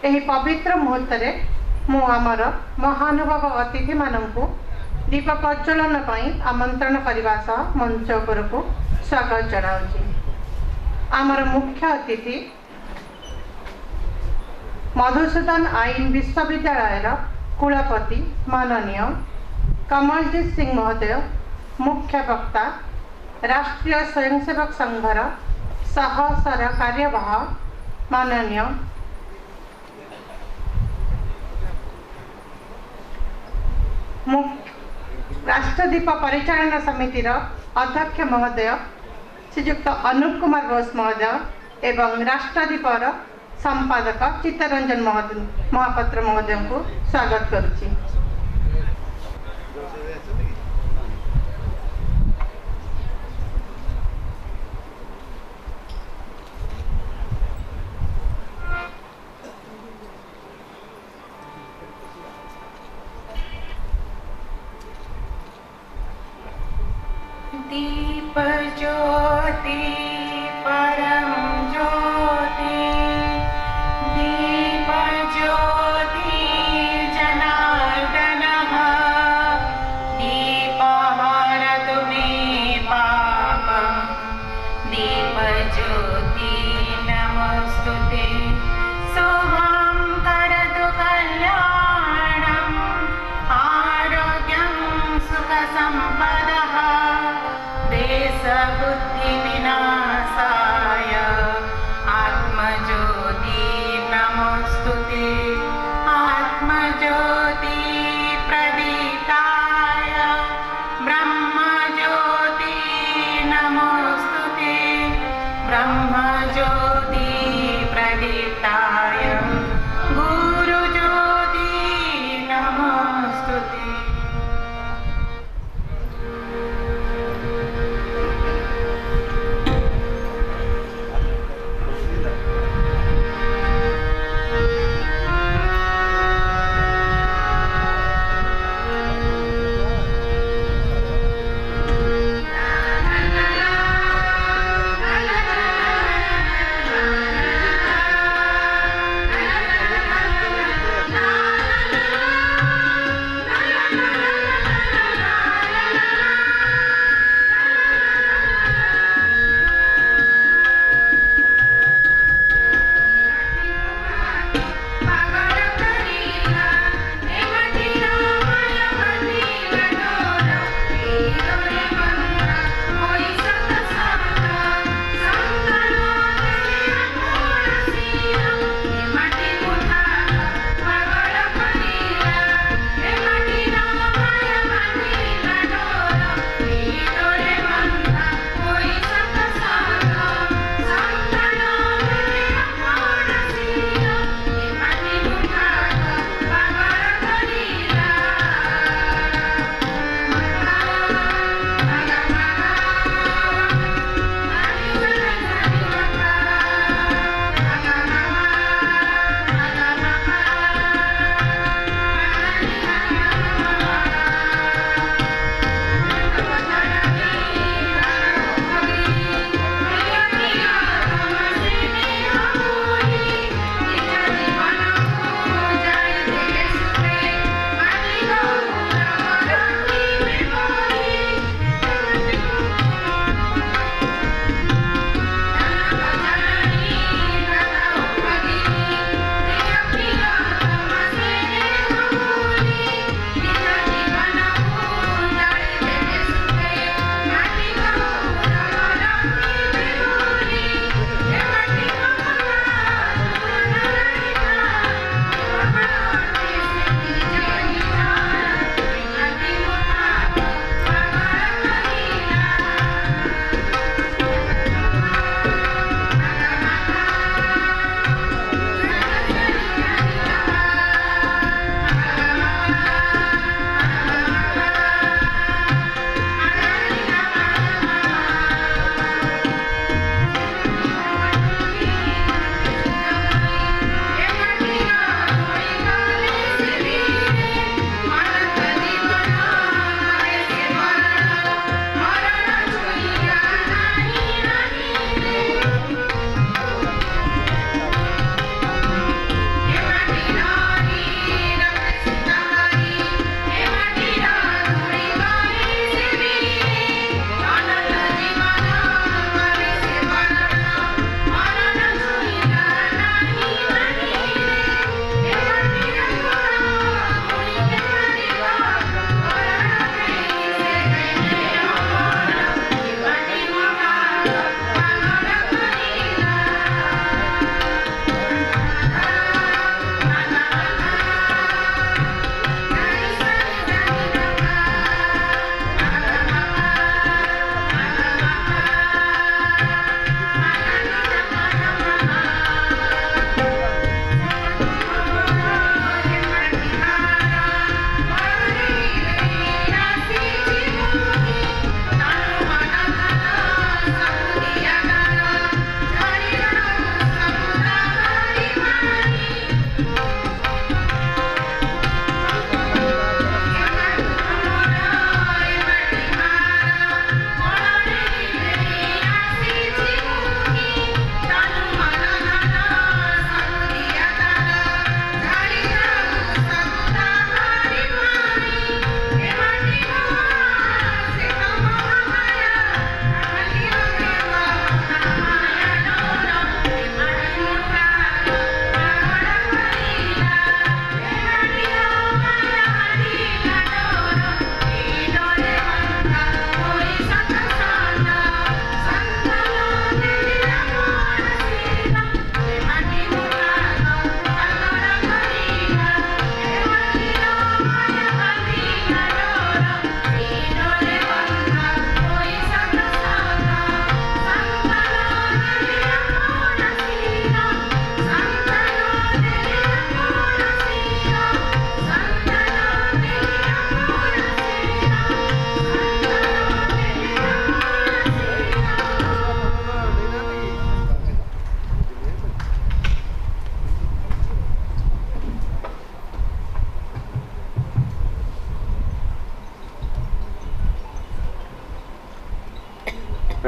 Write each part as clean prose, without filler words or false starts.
एही पवित्र मुहूर्त मु आमर महानुभाव अतिथि मानू दीप प्रज्वलन आमंत्रण करने सह मंच उपर को स्वागत जनाऊँगी। आमर मुख्य अतिथि मधुसूदन आईन विश्वविद्यालय कुलपति माननीय कमलजीत सिंह महोदय, मुख्य वक्ता राष्ट्रीय स्वयंसेवक संघर सह सर कार्यवाह माननीय राष्ट्रदीप परिचालन समितिर अध्यक्ष महोदय श्रीयुक्त अनूप कुमार घोष महोदय एवं राष्ट्रदीपर संपादक चित्तरंजन महापात्र महोदय को स्वागत करुच्ची। दीप ज्योति परम ज्योति, दीप ज्योति जनार्दनः, दीप हरतु मे पापं, दीप ज्योति नमोस्तुते, शुभं करतु कल्याणं, आरोग्यं सुखसम्पदः, देशबुद्धि विनाशाय आत्मज्योति नमोस्तुते, आत्मज्योति प्रदीप्ताय ब्रह्मज्योति नमोस्तुते, ब्रह्मज्योति प्रदीप्ताय गुरुज्योति नमोस्तुते।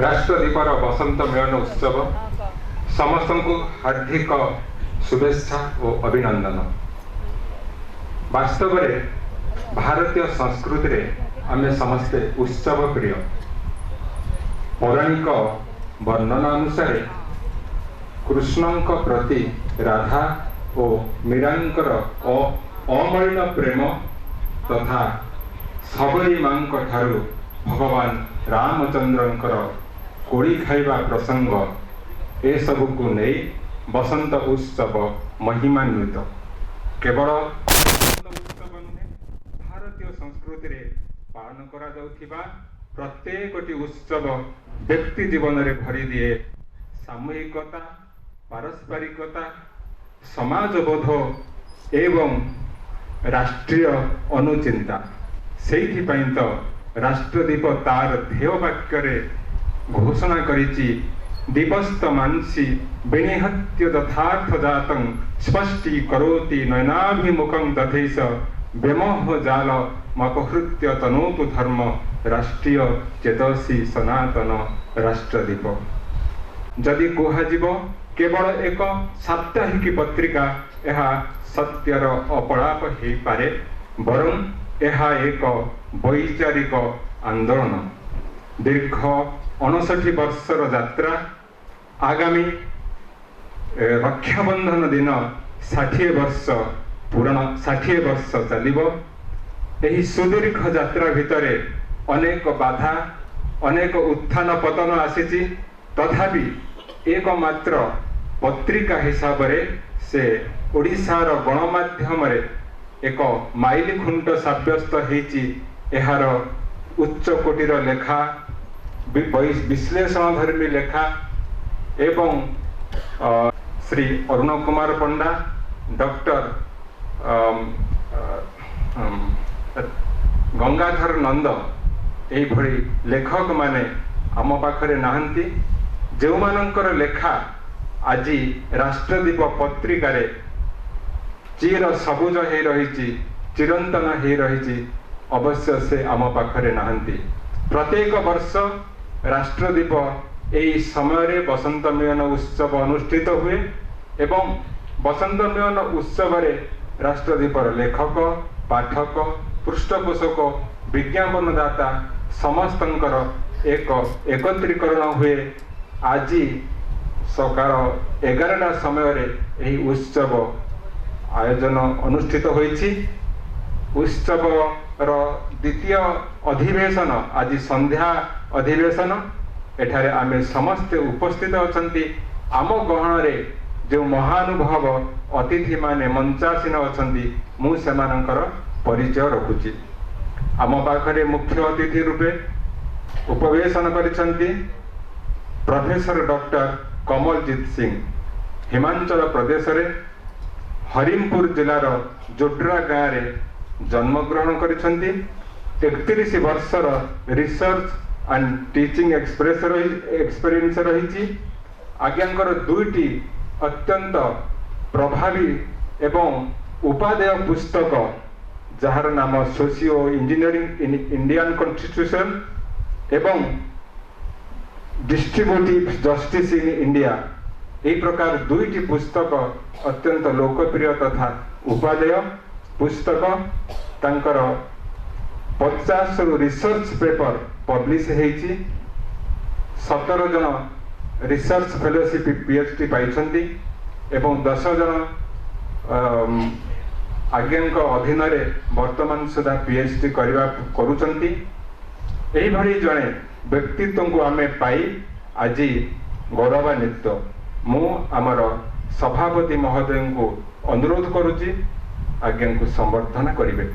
राष्ट्रदीपर बसंत मिलन उत्सव समस्त को हार्दिक शुभेच्छा और अभिनंदन। वास्तव में भारतीय संस्कृति रे आमे समस्ते उत्सव प्रिय। पौराणिक वर्णना अनुसार कृष्णंक प्रति राधा और मीरांकर अमलिन प्रेम तथा सबरी मांक ठारू भगवान रामचंद्रंकर कोड़ी खाइबा प्रसंग ए सबू को नहीं बसंत उत्सव महिमान्वित। केवल उत्सव नुहे भारतीय संस्कृति रे पालन करा जाउथिबा प्रत्येकटी उत्सव व्यक्ति जीवन रे भरी दिए सामूहिकता, पारस्परिकता, समाजबोध एवं राष्ट्रीय अनुचिंता। सेइथिपई तो राष्ट्रदीप तार ध्येय वाक्य घोषणा करिछि दिवस्त मानसी विनिहत्य तथार्थ जातं स्पष्टी करोति नयनाभिमुखं तथैष व्यमोह जाल मपहृत्य तनोतु धर्म राष्ट्रीय चेतसी सनातन राष्ट्रदीप। जदि कुहाजिब केवल एक साप्ताहिक पत्रिका यह सत्यर अपलाप हो पारे, बरं यह एक वैचारिक आंदोलन। दीर्घ 59 वर्षर यात्रा आगामी रक्षाबंधन दिन 60 वर्ष पूर्ण 60 वर्ष चलिबो। एही सुदीर्घ यात्रा भितरे अनेक बाधा, अनेक उत्थान पतन आसीछि, तथापि एकमात्र पत्रिका हिसाब रे से ओडिशार गणमाध्यम रे एक माइल खुंट साब्यस्त होइछि। एहार उच्च कोटीर लेखा, विश्लेषण धर्मी लेखा एवं श्री अरुण कुमार पंडा, डॉक्टर गंगाधर नंद एई भली लेखक माने आम पाखरे नाहंती, जो मानकर लेखा आजी राष्ट्रदीप पत्रिका रे चिर सबुज हो रही, चिरंतन हो रही, अवश्य से आम पाखरे नाहंती। प्रत्येक वर्ष राष्ट्रदीप एई समय रे बसंत मिलन उत्सव अनुष्ठित हुए एवं बसंत मिलन उत्सव रे राष्ट्रदीपर लेखक, पाठक, पृष्ठपोषक, विज्ञापनदाता समस्तंकर एक एकत्रीकरण हुए। आज सकाळ 11टा समय रे एही उत्सव आयोजन अनुष्ठित होइछि। उत्सव द्वितीय अधिवेशन आज संध्या अधिवेशन। एठारे आमे समस्ते उपस्थित अछंती। आम गहन रे जो महानुभाव अतिथि माने मंचासीन अछंती, मु सेमानकर परिचय रखुछि। आम पाखरे मुख्य अतिथि रूपे उपवेशन करिसंती प्रोफेसर डॉक्टर कमलजीत सिंह। हिमाचल प्रदेश रे हरिमपुर जिलार जोड्रा गाँव रे जन्म ग्रहण करिसंती। 31 वर्षर रिसर्च एंड टीचिंग एक्सपीरियंस रही। आज्ञांकर 2टी अत्यंत प्रभावी एवं उपादेय पुस्तक जार नाम socio engineering in Indian constitution एवं डिस्ट्रीब्यूटिव जस्टिस इन इंडिया, यही प्रकार 2टी पुस्तक अत्यंत लोकप्रिय तथा उपादेय पुस्तक। तांकर 50 रिसर्च पेपर पब्लिश होइछि। 17 जन रिसर्च फेलोशिप पीएचडी पाइछंती एवं 10 जन आज्ञांक अधीन रे वर्तमान सुधा पीएचडी करुचंती। एही भली जणे व्यक्तित्व को आमे पाई आज गौरवान्वित। मु आमर सभापति महोदय को अनुरोध करुची आज्ञा को संवर्धन करिवे।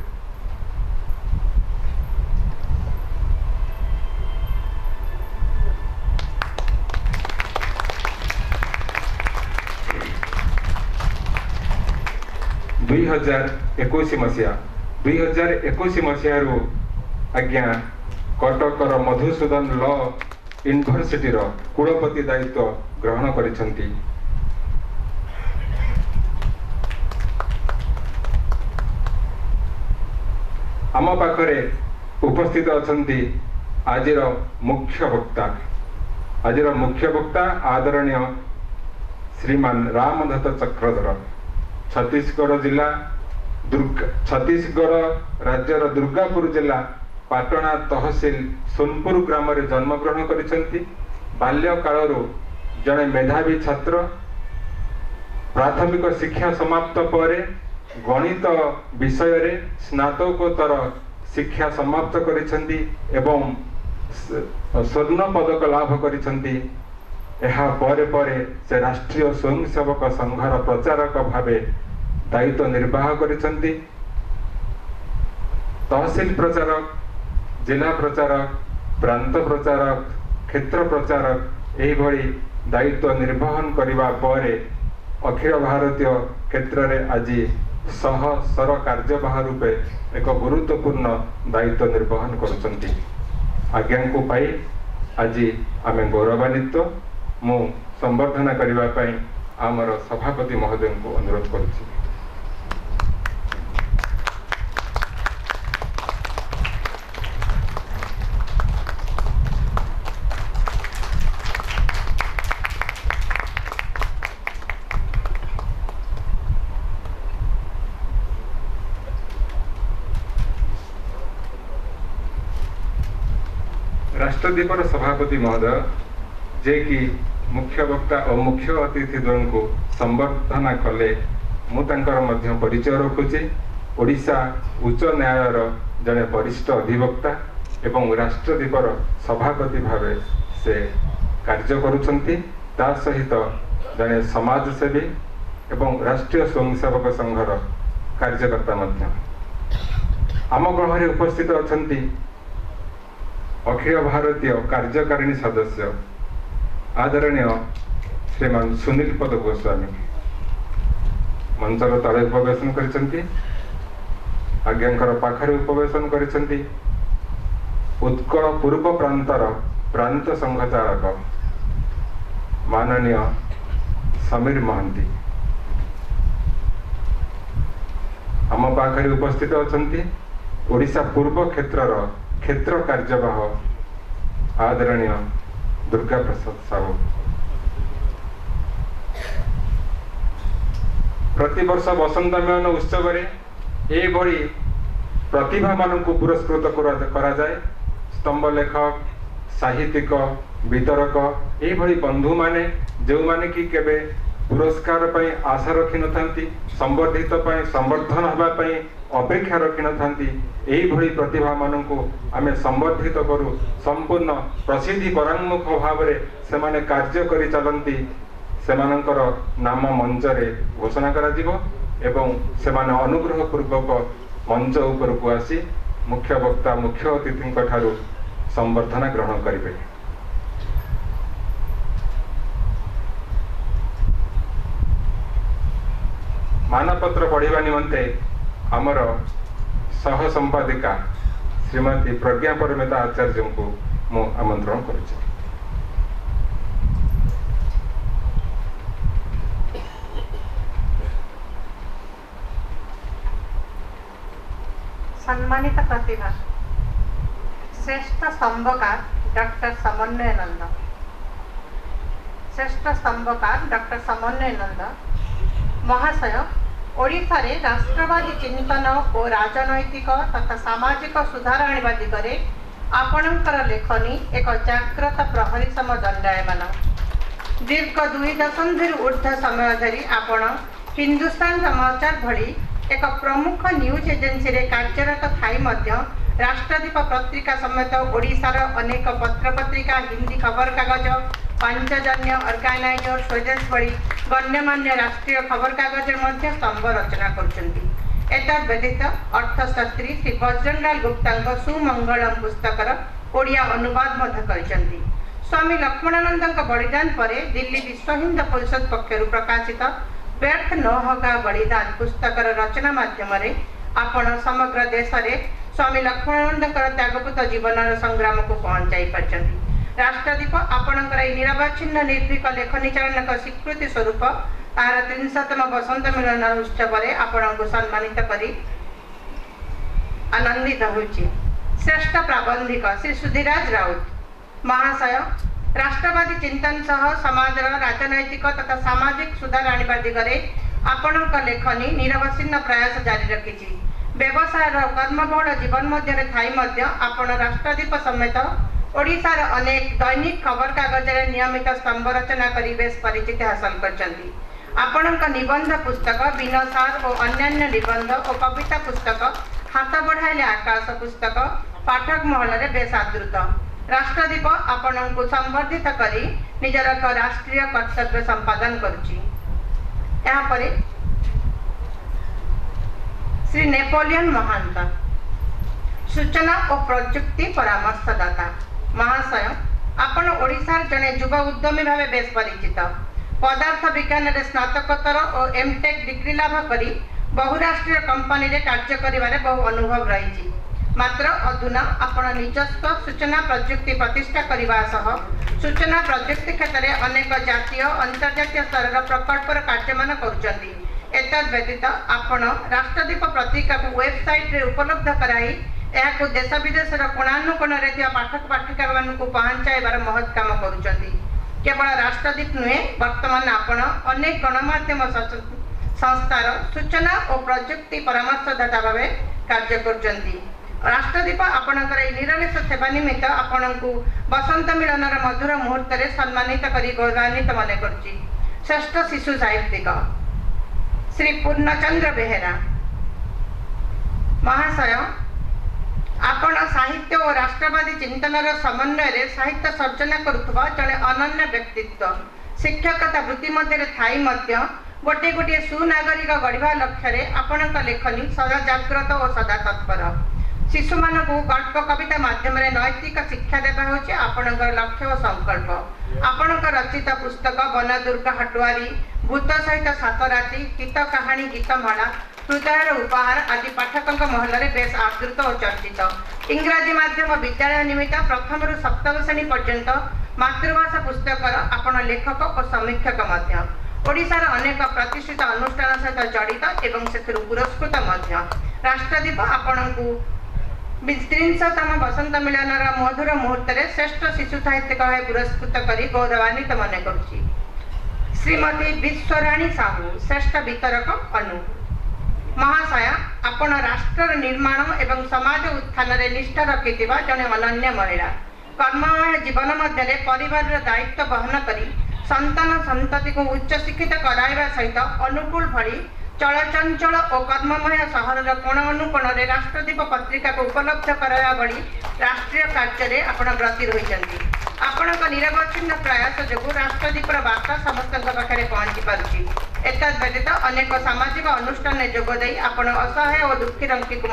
दुई 2021 मसीह आज्ञा कटकर मधुसूदन लॉ यूनिवर्सिटी कुलपति दायित्व ग्रहण करिसंती। आम पाखरे उपस्थित अछंती आजिर मुख्य वक्ता आज मुख्य वक्ता आदरणीय श्रीमान रामदत्त चक्रधर छत्तीसगढ़ जिला छत्तीसगढ़ राज्यर दुर्गापुर जिला पाटना तहसील सोनपुर ग्राम रे जन्म ग्रहण करिसेंती। बाल्य कालरू जड़े मेधावी छात्र प्राथमिक शिक्षा समाप्त पर गणित विषय रे स्नातकोत्तर शिक्षा समाप्त करिसेंती एवं स्वर्ण पदक लाभ करिसेंती। एहा परे परे से राष्ट्रीय स्वयंसेवक संघर प्रचारक भावे दायित्व निर्वाह करिसेंती। तहसील प्रचारक, जिला प्रचारक, प्रांत प्रचारक, क्षेत्र प्रचारक एही भली दायित्व निर्वहन करिबा परे अखिल भारतीय क्षेत्र में आज सर कार्यवाह रूपे एक गुरुत्वपूर्ण दायित्व निर्वहन करुचंती। आज्ञा को पाई आज आम गौरवान्वित। मु संबर्धना करिबा पई आमर सभापति महोदय को अनुरोध करुछि। राष्ट्रदीपर सभापति महोदय जे कि मुख्य वक्ता और मुख्य अतिथि द्वय को संबर्धना कले मुझे परिचय रखुची। ओडिशा उच्च न्यायालय जड़े वरिष्ठ अधिवक्ता एवं राष्ट्रदीपर सभापति भावे से कार्य करुछंती। ता सहित जड़े समाजसेवी एवं राष्ट्रीय स्वयंसेवक संघर कार्यकर्ता मध्य आम गृह उपस्थित अछंती। अखिल भारतीय कार्यकारिणी सदस्य आदरणीय श्रीमान सुनील पद गोस्वामी मंचर तले उपवेशन करिसेंती। आज्ञांकर पाखरे उपवेशन करिसेंती उत्कल पूर्व प्रांतर प्रांत संघचालक माननीय समीर महांती आम पाखरे उपस्थित अछंती। ओडिशा पूर्व क्षेत्र कार्यवाह आदरणीय दुर्गा प्रसाद साहू। प्रतिवर्ष बसंत मिलन उत्सव ये प्रतिभा मान को पुरस्कृत करा जाए। स्तंभ लेखक, साहित्यिक, वितरक ये बंधु माने जो माने कि केबे पुरस्कार पई आशा रखी नथांती, संवर्धित पई संवर्धन हबा पई अपेक्षा रखी नथांती। एही भली प्रतिभा मान को आमे संवर्धित करू। संपूर्ण प्रसिद्धि परांगमुख भाव में से माने कार्य करी चलंती। सेमानंकर नाम मंच रे घोषणा करा जिवो एवं से माने अनुग्रह पूर्वक मंच ऊपर को आसी मुख्य वक्ता मुख्य अतिथि ठारू संवर्धना ग्रहण करिवे। मानपत्र पढ़िबा निमंते आमर सह संपादिका श्रीमती प्रज्ञा परमिता आचार्य को मु आमंत्रण करुछि। सम्मानित प्रतिभा श्रेष्ठ स्तंभकार डॉक्टर समन्वय नंद। श्रेष्ठ स्तंभकार डॉक्टर समन्वय नंद महाशय ओडिशा रे राष्ट्रवादी चिंतन और राजनैतिक तथा सामाजिक सुधार आनिबा दिगरे आपणकर लेखनी एक जाग्रत प्रहरी सम दंडायमान। दीर्घ 2 दशंधि ऊर्ध्व समय धरी आपण हिंदुस्तान समाचार भली एक प्रमुख न्यूज एजेंसी रे कार्यरत थाई मध्य राष्ट्रदीप पत्रिका समेत ओडिशार अनेक पत्र पत्रिका, हिंदी खबर कागज, पांचजन्य, अर्गानाइजर, स्वदेश भली गण्यमान्य राष्ट्रीय खबर कागज मध्य स्तंभ रचना करछंती। एतद व्यतीत अर्थशास्त्री श्री बजरंगलाल गुप्ता सुमंगलम पुस्तकर ओडिया अनुवाद मध्य करछंती। स्वामी लक्ष्मणानंद बलिदान परे दिल्ली विश्व हिंदू परिषद पक्षरु प्रकाशित व्यर्थ न होगा बलिदान पुस्तकर रचना माध्यम आपण समग्र देश में स्वामी लक्ष्मणानंद त्यागपूत जीवन संग्राम को पहुंचाई पार्टी। राष्ट्रदीप आपणकर निरवच्छिन्न निर्भीक लेखनी चालन का स्वीकृति स्वरूप तार 300तम बसंत मिलन उत्सव आपण को सम्मानित करी आनंदित होछि। श्रेष्ठ प्राबंधिक श्री सुधीराज राउत महाशय राष्ट्रवादी चिंतन सह समाजर राजनैतिक तथा सामाजिक सुधार आनिबा दिगरे आपणक लेखनी निरवच्छिन्न प्रयास जारी रखिछि। व्यवसाय कर्मबहुल जीवन मध्य थाई मध्य आपण राष्ट्रदीप समेत ओडिशार अनेक दैनिक खबर कागज नियमित स्तंभ रचना करी बेस परिचिति हासिल करछन्ति। आपणक निबंध पुस्तक विनसार और अन्यान्य निबंध और कविता पुस्तक हाथ बढ़ाइले आकाश पुस्तक पाठक महल रे बेस आदृत। राष्ट्रदीप आपण को संवर्धित करी निजर एक राष्ट्रीय कर्तव्य संपादन करुछि। यहाँ पर श्री नेपोलियन महांत सूचना और प्रजुक्ति परामर्शदाता महाशय आपण ओडिशार जने युव उद्यमी भाव बेस परिचित। पदार्थ विज्ञान रे स्नातकोत्तर और एमटेक डिग्री लाभ करी बहुराष्ट्रीय कंपनी रे कार्य करिवारे बहु अनुभव रही। मात्र अधुना आपण निजस्व सूचना प्रजुक्ति प्रतिष्ठा करने सह सूचना प्रजुक्ति क्षेत्र में अनेक जातीय अंतर्जातीय स्तर प्रकल्पर कार्यमान करुछन्ति। एतद व्यतीत आपण राष्ट्रदीप पत्रिका को वेबसाइट रे उपलब्ध कराई यह देश विदेश कोणानुकोण रे पाठक पाठिका मानक पहुंचाइबार महत् काम करुछन्ति। केवल राष्ट्रदीप नुहे वर्तमान आपण अनेक गणमाध्यम संस्थार सूचना और प्रजुक्ति परामर्शदाता भाव कार्य करुछन्ति। राष्ट्रदीप आपणकर निरलेश सेवा निमित्त आपण को बसंत मिलनर मधुर मुहूर्त में सम्मानित करी गौरवान्वित मन करुछि। श्रेष्ठ शिशु साहित्यिक श्री पूर्णचंद्र बेहेरा महाशय आपण साहित्य और राष्ट्रवादी चिंतनर समन्वय साहित्य सर्जना करुवा जड़े अनन्य व्यक्तित्व। शिक्षकता वृत्ति मध्य थाई मध्य गोटे गोटे सुनागरिक गढ़ा लक्ष्य आपण लेखनी सदा जाग्रत और सदा तत्पर। शिशु मान को गल्प कविता माध्यम नैतिक शिक्षा देवा हूँ आपणकर लक्ष्य और संकल्प। आपणकर रचित पुस्तक बनदुर्गा हटुआरी भूत सहित सात राति गीत कहानी गीतमाला हृदयर उपहार आदि पाठकों महल में बेस आदृत और चर्चित। इंग्राजी माध्यम विद्यालय निमित्त प्रथम रु सप्तम श्रेणी पर्यंत मातृभाषा पुस्तकर आपण लेखक और समीक्षक मध्य। ओडिशार अनेक प्रतिष्ठित अनुष्ठान सहित जड़ित एवं से पुरस्कृत मध्य। राष्ट्रदीप आपण को 30तम बसंत मिलनर मधुर मुहूर्त में श्रेष्ठ शिशु साहित्यिक भाव पुरस्कृत करी गौरवान्वित मन करुछि। श्रीमती विश्वराणी साहू श्रेष्ठ वितरक अनु महाशय आपण राष्ट्र निर्माण एवं समाज उत्थान रे निष्ठा रखिथिबा जने अनन्य महिला। कर्ममय जीवन मध्य परिवार दायित्व बहन करी संतान संतति को उच्च शिक्षित कराइबा सहित अनुकूल भली चलचंचल और कर्ममय सहर कोण अनुकोण राष्ट्रदीप पत्रिका को उपलब्ध कराया भली राष्ट्रीय कार्य आपण ब्रती रही। आपण निरवच्छिन्न प्रयास जो राष्ट्रदीपर वार्ता समस्त पाखे पहुँची पार्टी। एतद व्यतीत अनेक सामाजिक अनुष्ठान जोगदे आपण असहाय और दुखी रंकी को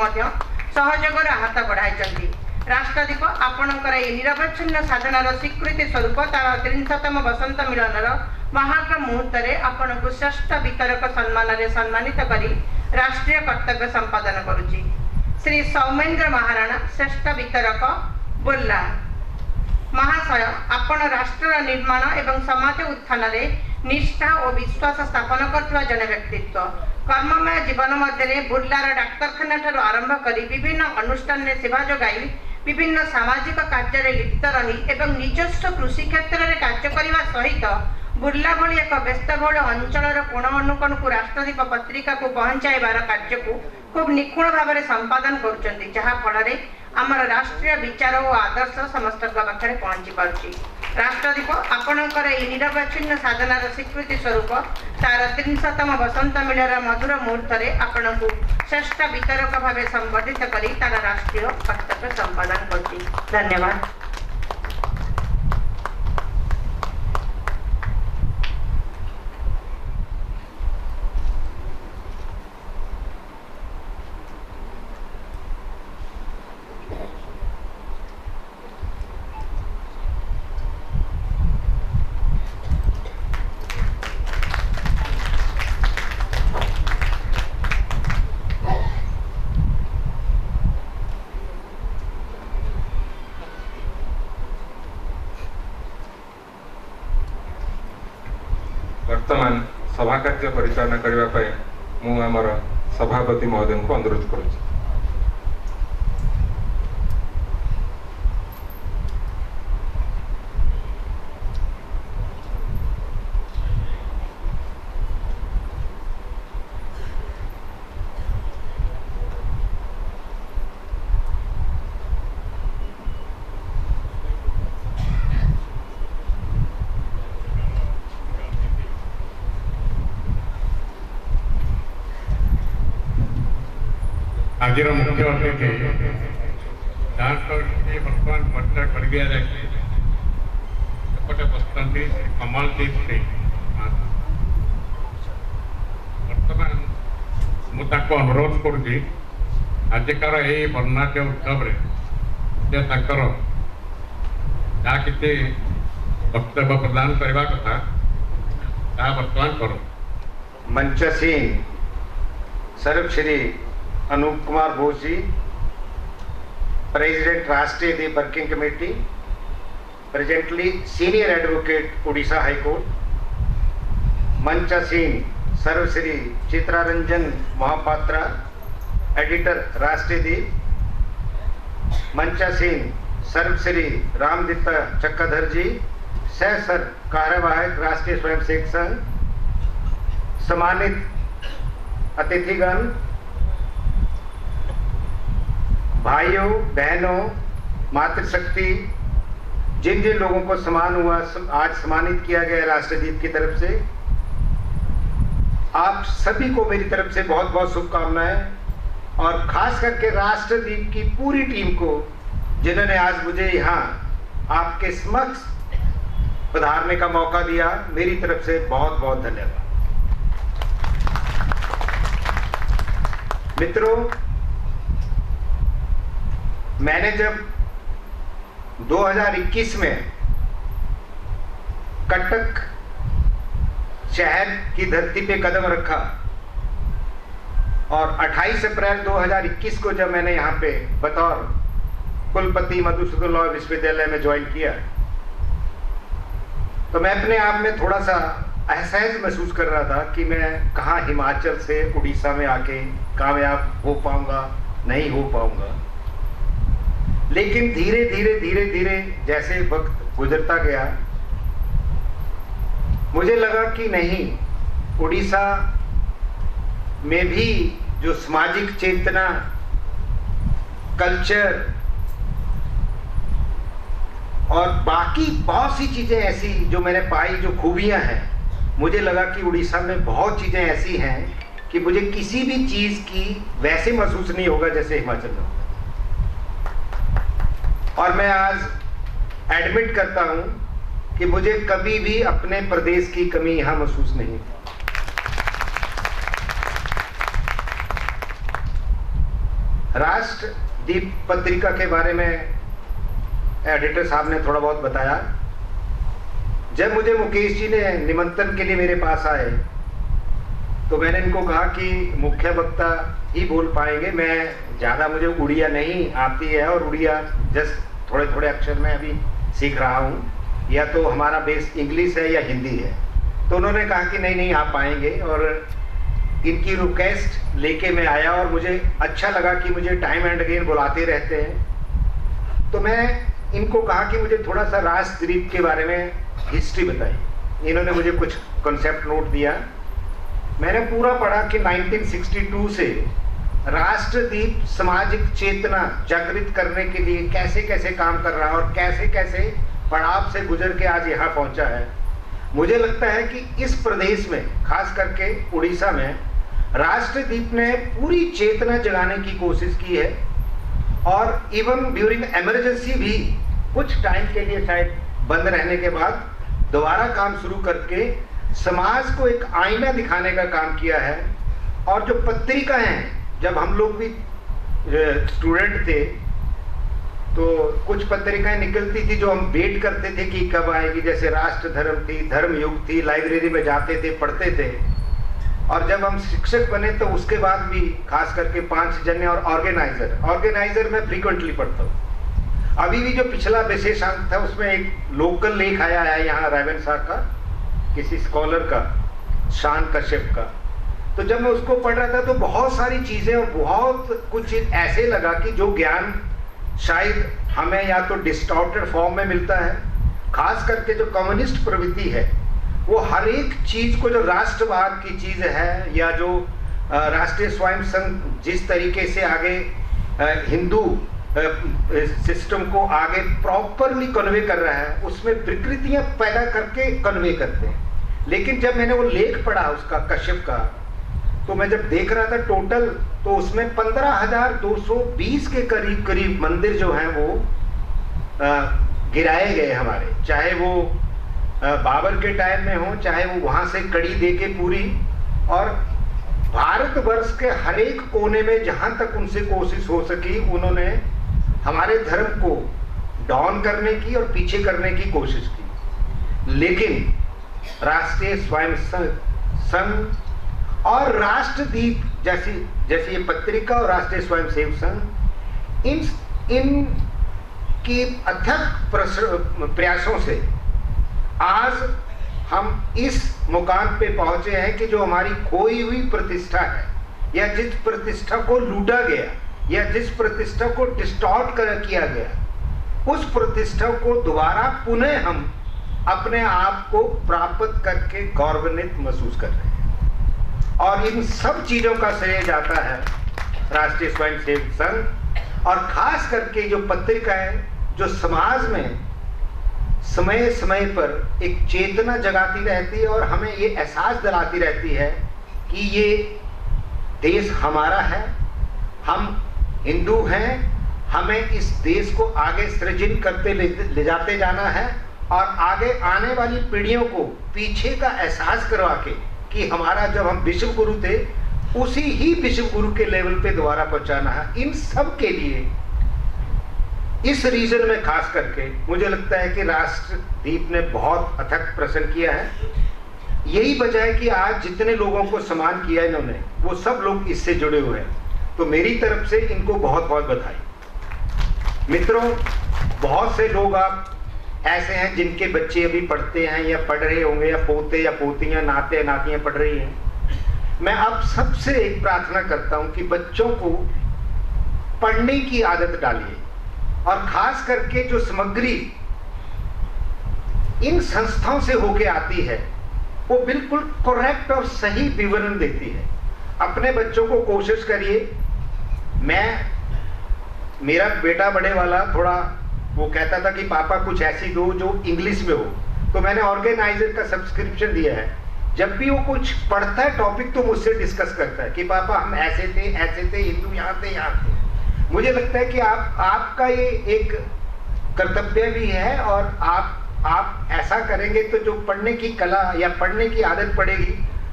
सहयोगर हाथ बढ़ाई। राष्ट्रदीप आपणकर निरवच्छिन्न साधनार स्वीकृति स्वरूप तार 30तम बसंत मिलनर महाक मुहूर्त आपण को श्रेष्ठ वितरक सम्मान रे सम्मानित करी राष्ट्रीय कर्तव्य संपादन करुछि। श्री सौमेन्द्र महाराणा श्रेष्ठ वितरक बोल्ला महाशय आपण राष्ट्र निर्माण एवं समाज उत्थान रे निष्ठा और विश्वास स्थापन करथिबा जने व्यक्तित्व। कर्ममय जीवन मध्य बुर्लार डाक्तरखाना ठारू आरंभ करी विभिन्न अनुष्ठान में सेवा जोगाई विभिन्न सामाजिक कार्य लिप्त रही एवं निजस्व कृषि क्षेत्र में कार्य करने सहित बुर्ला भली एक व्यस्तबहुल अंचल कोण अनुकोण को राष्ट्रदीप पत्रिका को पहुंचाइबार कार्य को खूब निपुण भाव में संपादन करुछन्ति, जहा फल आमर राष्ट्रीय विचार और आदर्श समस्त पाखे पहुँची पार्टी। राष्ट्रदीप आपणकर निरवच्छिन्न साधनार स्वीकृति स्वरूप तार 30तम बसंत मिलर मधुर मुहूर्त में आपण को श्रेष्ठ वितरक भाव संबोधित करी तार राष्ट्रीय कर्तव्य संपादन करछि। धन्यवाद। वर्तमान सभा कार्य परिचालना करने मु आमर सभापति महोदय को अनुरोध करुछि। ଆଜିର ମୁଖ୍ୟ ଅତିଥି ଯାହାଙ୍କ ବର୍ତ୍ତମାନ ପରିଚୟ କରିଦିଆଯାଇଛି ସେପଟେ ବସିଛନ୍ତି ଶ୍ରୀ କମଲଦୀପ ସିଂ। ବର୍ତ୍ତମାନ ମୁଁ ତାଙ୍କୁ ଅନୁରୋଧ କରୁଛି ଆଜିକାର ଏହି ବର୍ଣ୍ଣାঢ୍ୟ ଉତ୍ସବରେ ସେ ତାଙ୍କର ଯାହା କିଛି ବକ୍ତବ୍ୟ ପ୍ରଦାନ କରିବା କଥା ତାହା ବର୍ତ୍ତମାନ କରୁ। मंचासीन सर्वश्री Anup Kumar Bose ji, president Rashtriya Deep working committee, presently senior advocate Orissa high court. मंचासीन सर्वश्री चित्रारंजन महापात्रा, एडिटर राष्ट्रीय दीप। मंचासीन सर्वश्री रामदत्ता चक्काधर जी, सह सर कार्यवाहक राष्ट्रीय स्वयंसेवक संघ। सम्मानित अतिथिगण, भाइयों बहनों, मातृशक्ति, जिन जिन लोगों को सम्मान हुआ आज सम्मानित किया गया राष्ट्रदीप की तरफ से, आप सभी को मेरी तरफ से बहुत बहुत शुभकामनाएं। और खास करके राष्ट्रदीप की पूरी टीम को जिन्होंने आज मुझे यहाँ आपके समक्ष पधारने का मौका दिया, मेरी तरफ से बहुत बहुत धन्यवाद। मित्रों, मैंने जब 2021 में कटक शहर की धरती पे कदम रखा और 28 अप्रैल 2021 को जब मैंने यहाँ पे बतौर कुलपति मधुसूदन लॉ विश्वविद्यालय में ज्वाइन किया, तो मैं अपने आप में थोड़ा सा एहसास महसूस कर रहा था कि मैं कहाँ हिमाचल से उड़ीसा में आके कामयाब हो पाऊंगा, नहीं हो पाऊंगा। लेकिन धीरे धीरे जैसे वक्त गुजरता गया, मुझे लगा कि नहीं, उड़ीसा में भी जो सामाजिक चेतना, कल्चर और बाकी बहुत सी चीजें ऐसी जो मैंने पाई, जो खूबियां हैं, मुझे लगा कि उड़ीसा में बहुत चीजें ऐसी हैं कि मुझे किसी भी चीज की वैसे महसूस नहीं होगा जैसे हिमाचल में। और मैं आज एडमिट करता हूं कि मुझे कभी भी अपने प्रदेश की कमी यहां महसूस नहीं। राष्ट्रदीप पत्रिका के बारे में एडिटर साहब ने थोड़ा बहुत बताया। जब मुझे मुकेश जी ने निमंत्रण के लिए मेरे पास आए, तो मैंने इनको कहा कि मुख्य वक्ता ही बोल पाएंगे, मैं ज़्यादा मुझे उड़िया नहीं आती है और उड़िया जस्ट थोड़े थोड़े अक्षर में अभी सीख रहा हूँ, या तो हमारा बेस इंग्लिश है या हिंदी है। तो उन्होंने कहा कि नहीं आप आएंगे, और इनकी रिक्वेस्ट लेके मैं आया और मुझे अच्छा लगा कि मुझे टाइम एंड अगेन बुलाते रहते हैं। तो मैं इनको कहा कि मुझे थोड़ा सा राष्ट्रदीप के बारे में हिस्ट्री बताई। इन्होंने मुझे कुछ कॉन्सेप्ट नोट दिया। मैंने पूरा पढ़ा कि 1962 से राष्ट्रदीप सामाजिक चेतना जागृत करने के लिए कैसे कैसे काम कर रहा है और कैसे कैसे पड़ाव से गुजर के आज यहाँ पहुँचा है। मुझे लगता है कि इस प्रदेश में, खास करके उड़ीसा में, राष्ट्रदीप ने पूरी चेतना जगाने की कोशिश की है। और इवन ड्यूरिंग इमरजेंसी भी कुछ टाइम के लिए शायद बंद रहने के बाद दोबारा काम शुरू करके समाज को एक आईना दिखाने का काम किया है। और जो पत्रिका हैं, जब हम लोग भी स्टूडेंट थे तो कुछ पत्रिकाएं निकलती थी जो हम वेट करते थे कि कब आएगी, जैसे राष्ट्र धर्म थी, धर्मयुग थी, लाइब्रेरी में जाते थे, पढ़ते थे। और जब हम शिक्षक बने तो उसके बाद भी खास करके पांचजन्य और ऑर्गेनाइजर मैं फ्रीक्वेंटली पढ़ता हूँ। अभी भी जो पिछला विशेषांक था उसमें एक लोकल लेख आया है यहाँ रायवेंसा का, किसी स्कॉलर का, शान कश्यप का। तो जब मैं उसको पढ़ रहा था तो बहुत सारी चीजें और बहुत कुछ ऐसे लगा कि जो ज्ञान शायद हमें या तो डिस्टॉर्टेड फॉर्म में मिलता है, खास करके जो कम्युनिस्ट प्रवृत्ति है वो हर एक चीज को, जो राष्ट्रवाद की चीज है या जो राष्ट्रीय स्वयं संघ जिस तरीके से आगे हिंदू सिस्टम को आगे प्रॉपरली कन्वे कर रहा है, उसमें विकृतियां पैदा करके कन्वे करते हैं। लेकिन जब मैंने वो लेख पढ़ा उसका, कश्यप का, तो मैं जब देख रहा था टोटल, तो उसमें 15,220 के करीब करीब मंदिर जो हैं वो गिराए गए हमारे, चाहे वो बाबर के टाइम में हो, चाहे वो वहां से कड़ी दे के पूरी, और भारतवर्ष के हर एक कोने में जहां तक उनसे कोशिश हो सकी उन्होंने हमारे धर्म को डाउन करने की और पीछे करने की कोशिश की। लेकिन राष्ट्रीय स्वयं संघ और राष्ट्रदीप जैसी ये पत्रिका और राष्ट्रीय स्वयंसेवक संघ इन की अथक प्रयासों से आज हम इस मुकाम पे पहुंचे हैं कि जो हमारी खोई हुई प्रतिष्ठा है, या जिस प्रतिष्ठा को लूटा गया, या जिस प्रतिष्ठा को डिस्टॉर्ट किया गया, उस प्रतिष्ठा को दोबारा पुनः हम अपने आप को प्राप्त करके गौरवान्वित महसूस कर रहे हैं। और इन सब चीजों का श्रेय जाता है राष्ट्रीय स्वयंसेवक संघ, और खास करके जो पत्रिका है जो समाज में समय समय पर एक चेतना जगाती रहती है और हमें ये एहसास दिलाती रहती है कि ये देश हमारा है, हम हिंदू हैं, हमें इस देश को आगे सृजन करते ले जाते जाना है, और आगे आने वाली पीढ़ियों को पीछे का एहसास करवा के कि हमारा जब हम विश्व गुरु थे उसी ही विश्व गुरु के लेवल पे दोबारा पहुंचाना है। इन सब के लिए इस रीजन में खास करके मुझे लगता है कि राष्ट्रदीप ने बहुत अथक प्रश्न किया है। यही वजह है कि आज जितने लोगों को सम्मान किया इन्होंने, वो सब लोग इससे जुड़े हुए हैं। तो मेरी तरफ से इनको बहुत बहुत बधाई। मित्रों, बहुत से लोग आप ऐसे हैं जिनके बच्चे अभी पढ़ते हैं या पढ़ रहे होंगे, या पोते या पोतियां, नाते नातियां पढ़ रही हैं। मैं अब सबसे एक प्रार्थना करता हूं कि बच्चों को पढ़ने की आदत डालिए, और खास करके जो सामग्री इन संस्थाओं से होके आती है वो बिल्कुल करेक्ट और सही विवरण देती है। अपने बच्चों को कोशिश करिए। मेरा बेटा बड़े वाला थोड़ा वो कहता था कि पापा कुछ ऐसी दो जो इंग्लिश में हो, तो मैंने ऑर्गेनाइजर का सब्सक्रिप्शन दिया है। जब भी वो कुछ पढ़ता है टॉपिक तो मुझसे डिस्कस करता है कि पापा हम ऐसे थे, हिंदू यहाँ थे। मुझे लगता है कि आपका ये एक कर्तव्य भी है, और आप ऐसा करेंगे तो जो पढ़ने की कला या पढ़ने की आदत पड़ेगी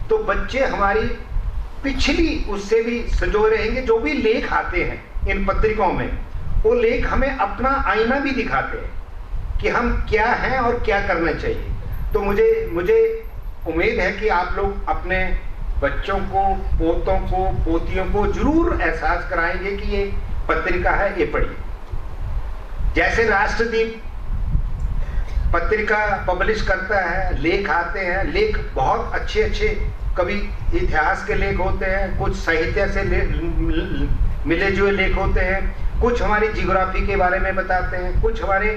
तो बच्चे हमारी पिछली उससे भी सजो रहेंगे। जो भी लेख आते हैं इन पत्रिकाओं में, वो लेख हमें अपना आईना भी दिखाते हैं कि हम क्या हैं और क्या करना चाहिए। तो मुझे उम्मीद है कि आप लोग अपने बच्चों को, पोतों को, पोतियों को जरूर एहसास कराएंगे कि ये पत्रिका है, ये पढ़िए। जैसे राष्ट्रदीप पत्रिका पब्लिश करता है, लेख आते हैं, लेख बहुत अच्छे कभी इतिहास के लेख होते हैं, कुछ साहित्य से मिले जुए लेख होते हैं, कुछ हमारी जियोग्राफी के बारे में बताते हैं, कुछ हमारे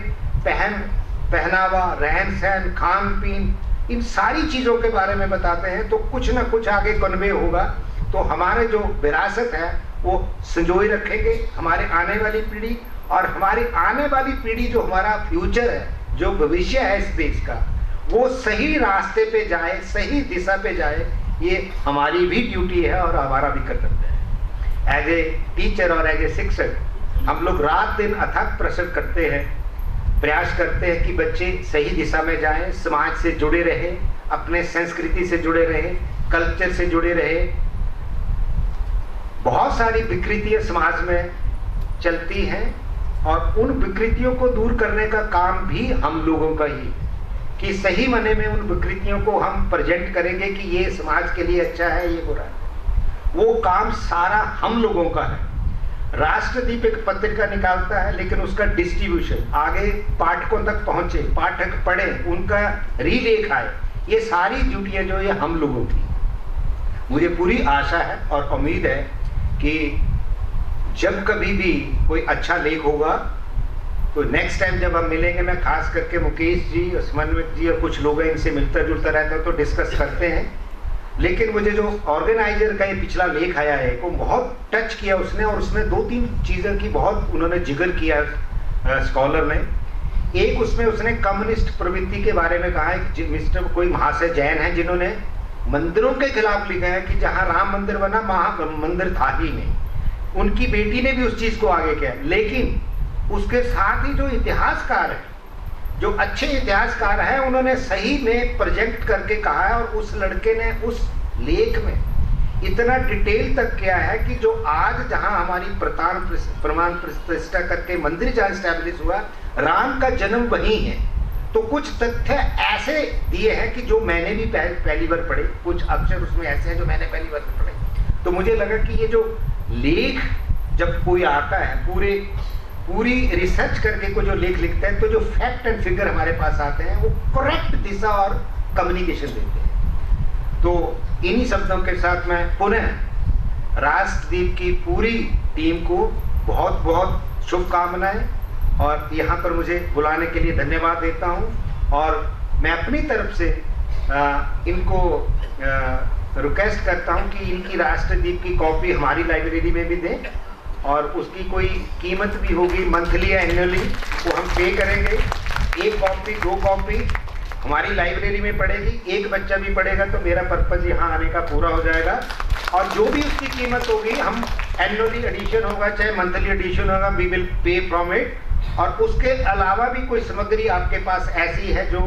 पहनावा, रहन सहन, खान पीन, इन सारी चीज़ों के बारे में बताते हैं। तो कुछ ना कुछ आगे कन्वे होगा, तो हमारे जो विरासत है वो संजोए रखेंगे हमारे आने वाली पीढ़ी, और हमारी आने वाली पीढ़ी जो हमारा फ्यूचर है, जो भविष्य है इस देश का, वो सही रास्ते पे जाए, सही दिशा पे जाए। ये हमारी भी ड्यूटी है और हमारा भी कर्तव्य है। एज ए टीचर और एज ए शिक्षक हम लोग रात दिन अथक प्रयास करते हैं, प्रयास करते हैं कि बच्चे सही दिशा में जाएं, समाज से जुड़े रहे, अपने संस्कृति से जुड़े रहे, कल्चर से जुड़े रहे। बहुत सारी विकृतियां समाज में चलती हैं, और उन विकृतियों को दूर करने का काम भी हम लोगों का ही, कि सही माने में उन विकृतियों को हम प्रेजेंट करेंगे कि ये समाज के लिए अच्छा है, ये बुरा है। वो काम सारा हम लोगों का है। राष्ट्रदीप एक पत्रिका निकालता है, लेकिन उसका डिस्ट्रीब्यूशन आगे पाठकों तक पहुंचे, पाठक पढ़ें, उनका रीलेख आए, ये सारी ड्यूटियां जो ये हम लोगों की। मुझे पूरी आशा है और उम्मीद है कि जब कभी भी कोई अच्छा लेख होगा तो नेक्स्ट टाइम जब हम मिलेंगे, मैं खास करके मुकेश जी और समन्वयक जी और कुछ लोग हैं, इनसे मिलता जुलता रहता है तो डिस्कस करते हैं। लेकिन मुझे जो ऑर्गेनाइजर का ये पिछला लेख आया है वो बहुत टच किया उसने, और उसमें 2-3 चीज़ों की बहुत उन्होंने जिक्र किया स्कॉलर ने। एक उसमें उसने कम्युनिस्ट प्रवृत्ति के बारे में कहा है। मिस्टर कोई महाशय जैन है जिन्होंने मंदिरों के खिलाफ लिखा है कि जहां राम मंदिर बना वहां मंदिर था ही नहीं। उनकी बेटी ने भी उस चीज को आगे किया, लेकिन उसके साथ ही जो इतिहासकार है, जो अच्छे इतिहासकार हैं, उन्होंने सही में प्रोजेक्ट करके कहा है, और उस लड़के ने उस लेख में इतना डिटेल तक किया है कि जो आज जहां हमारी प्रमाण प्रतिष्ठा करके मंदिर जहां स्टैब्लिश हुआ, राम का जन्म वहीं है। तो कुछ तथ्य ऐसे दिए हैं कि जो मैंने भी पहली बार पढ़े, कुछ अक्षर उसमें ऐसे हैं जो मैंने पहली बार पढ़े। तो मुझे लगा कि ये जो लेख जब कोई आता है, पूरी रिसर्च करके कोई जो लेख लिखता है, तो जो फैक्ट एंड फिगर हमारे पास आते हैं वो करेक्ट दिशा और कम्युनिकेशन देते हैं। तो इन्हीं शब्दों के साथ मैं पुनः राष्ट्रदीप की पूरी टीम को बहुत बहुत शुभकामनाएं, और यहाँ पर मुझे बुलाने के लिए धन्यवाद देता हूँ। और मैं अपनी तरफ से इनको रिक्वेस्ट करता हूँ कि इनकी राष्ट्रदीप की कॉपी हमारी लाइब्रेरी में भी दें, और उसकी कोई कीमत भी होगी मंथली या एनुअली, वो हम पे करेंगे। 1 कॉपी 2 कॉपी हमारी लाइब्रेरी में पड़ेगी, एक बच्चा भी पढ़ेगा तो मेरा पर्पज यहाँ आने का पूरा हो जाएगा। और जो भी उसकी कीमत होगी, हम एनुअली एडिशन होगा चाहे मंथली एडिशन होगा, we will pay from it. और उसके अलावा भी कोई सामग्री आपके पास ऐसी है जो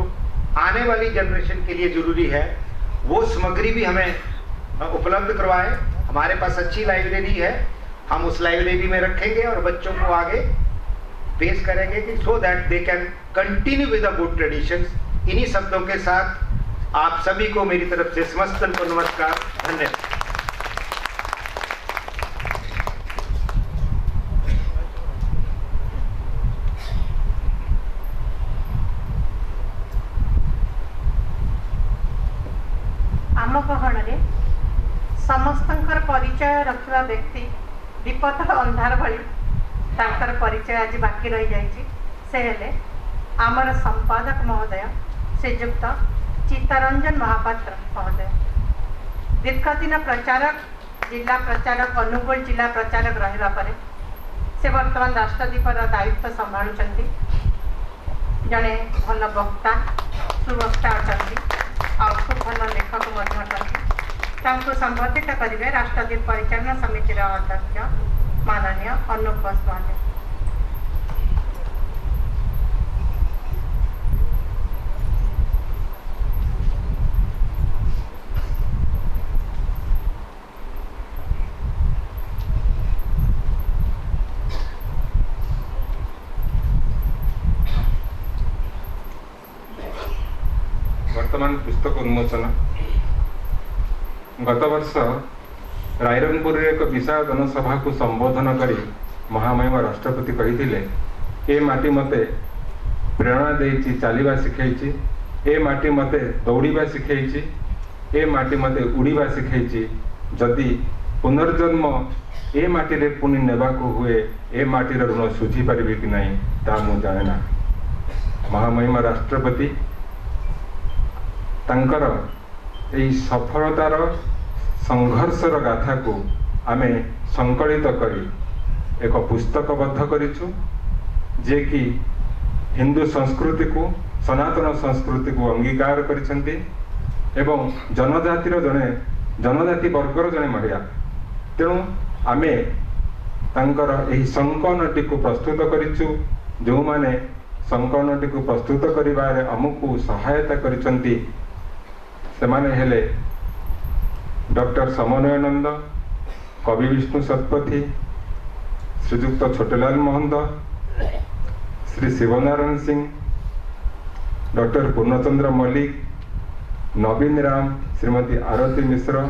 आने वाली जनरेशन के लिए जरूरी है, वो सामग्री भी हमें उपलब्ध करवाएं। हमारे पास अच्छी लाइब्रेरी है, हम उस लाइब्रेरी में रखेंगे और बच्चों को आगे पेश करेंगे कि so that they can continue with the good traditions. इन्हीं शब्दों के साथ आप सभी को मेरी तरफ से समस्तन को नमस्कार, धन्यवाद। आम गहन समस्तंकर परिचय रखा व्यक्ति विपद अंधार भली तांकर परिचय आज बाकी रही जाइए। से हेले आमर संपादक महोदय श्रीजुक्त चित्तरंजन महापात्र महोदय। दीर्घदिन प्रचारक, जिला प्रचारक, अनुगुल जिला प्रचारक रहिबा परे से वर्तमान राष्ट्रदीपर दायित्व संभाळुचंती। जड़े भल वक्ता, सुवक्ता अच्छा और खूब भल लेखक तांको संबोधित करेंगे राष्ट्रदीप परिचालन समितिर अध्यक्ष माननीय अनुप घोष महोदय। वर्तमान पुस्तक उन्मोचन। गत वर्ष रायरंगपुर एक विशाल जनसभा को संबोधन करी महामहिम राष्ट्रपति कही, ए माटी मते प्रेरणा देइछि, चालिबा सिखैछि, ए माटी मते दौड़िबा सिखैछि, ए माटी मते उड़िबा सिखैछि। जदि पुनर्जन्म ए माटी रे पुनि नेबाको हुए, ए माटी रे ऋण सुझी पारिबे कि नहीं ता मु जाने ना। महामहिम राष्ट्रपति तांकर एई सफलतार संघर्षर गाथा को आमे संकलित करी एक पुस्तकबद्ध करिछु, जे कि हिंदू संस्कृति को, सनातन संस्कृति को अंगीकार करिसेंती एवं जनजातिर जने जनजाति वर्गर जने महिला। तेणु आमे तांकर एही संकलनटी को प्रस्तुत करिछु, जो माने संकलनटी को प्रस्तुत करिबारे हमकु सहायता करिसेंती सेमाने हेले डॉक्टर समन्वयानंद, कवि विष्णु शतपथी, श्रीजुक्त छोटेलाल महंत, श्री शिवनारायण सिंह, डॉक्टर पूर्णचंद्र मल्लिक, नवीन राम, श्रीमती आरती मिश्र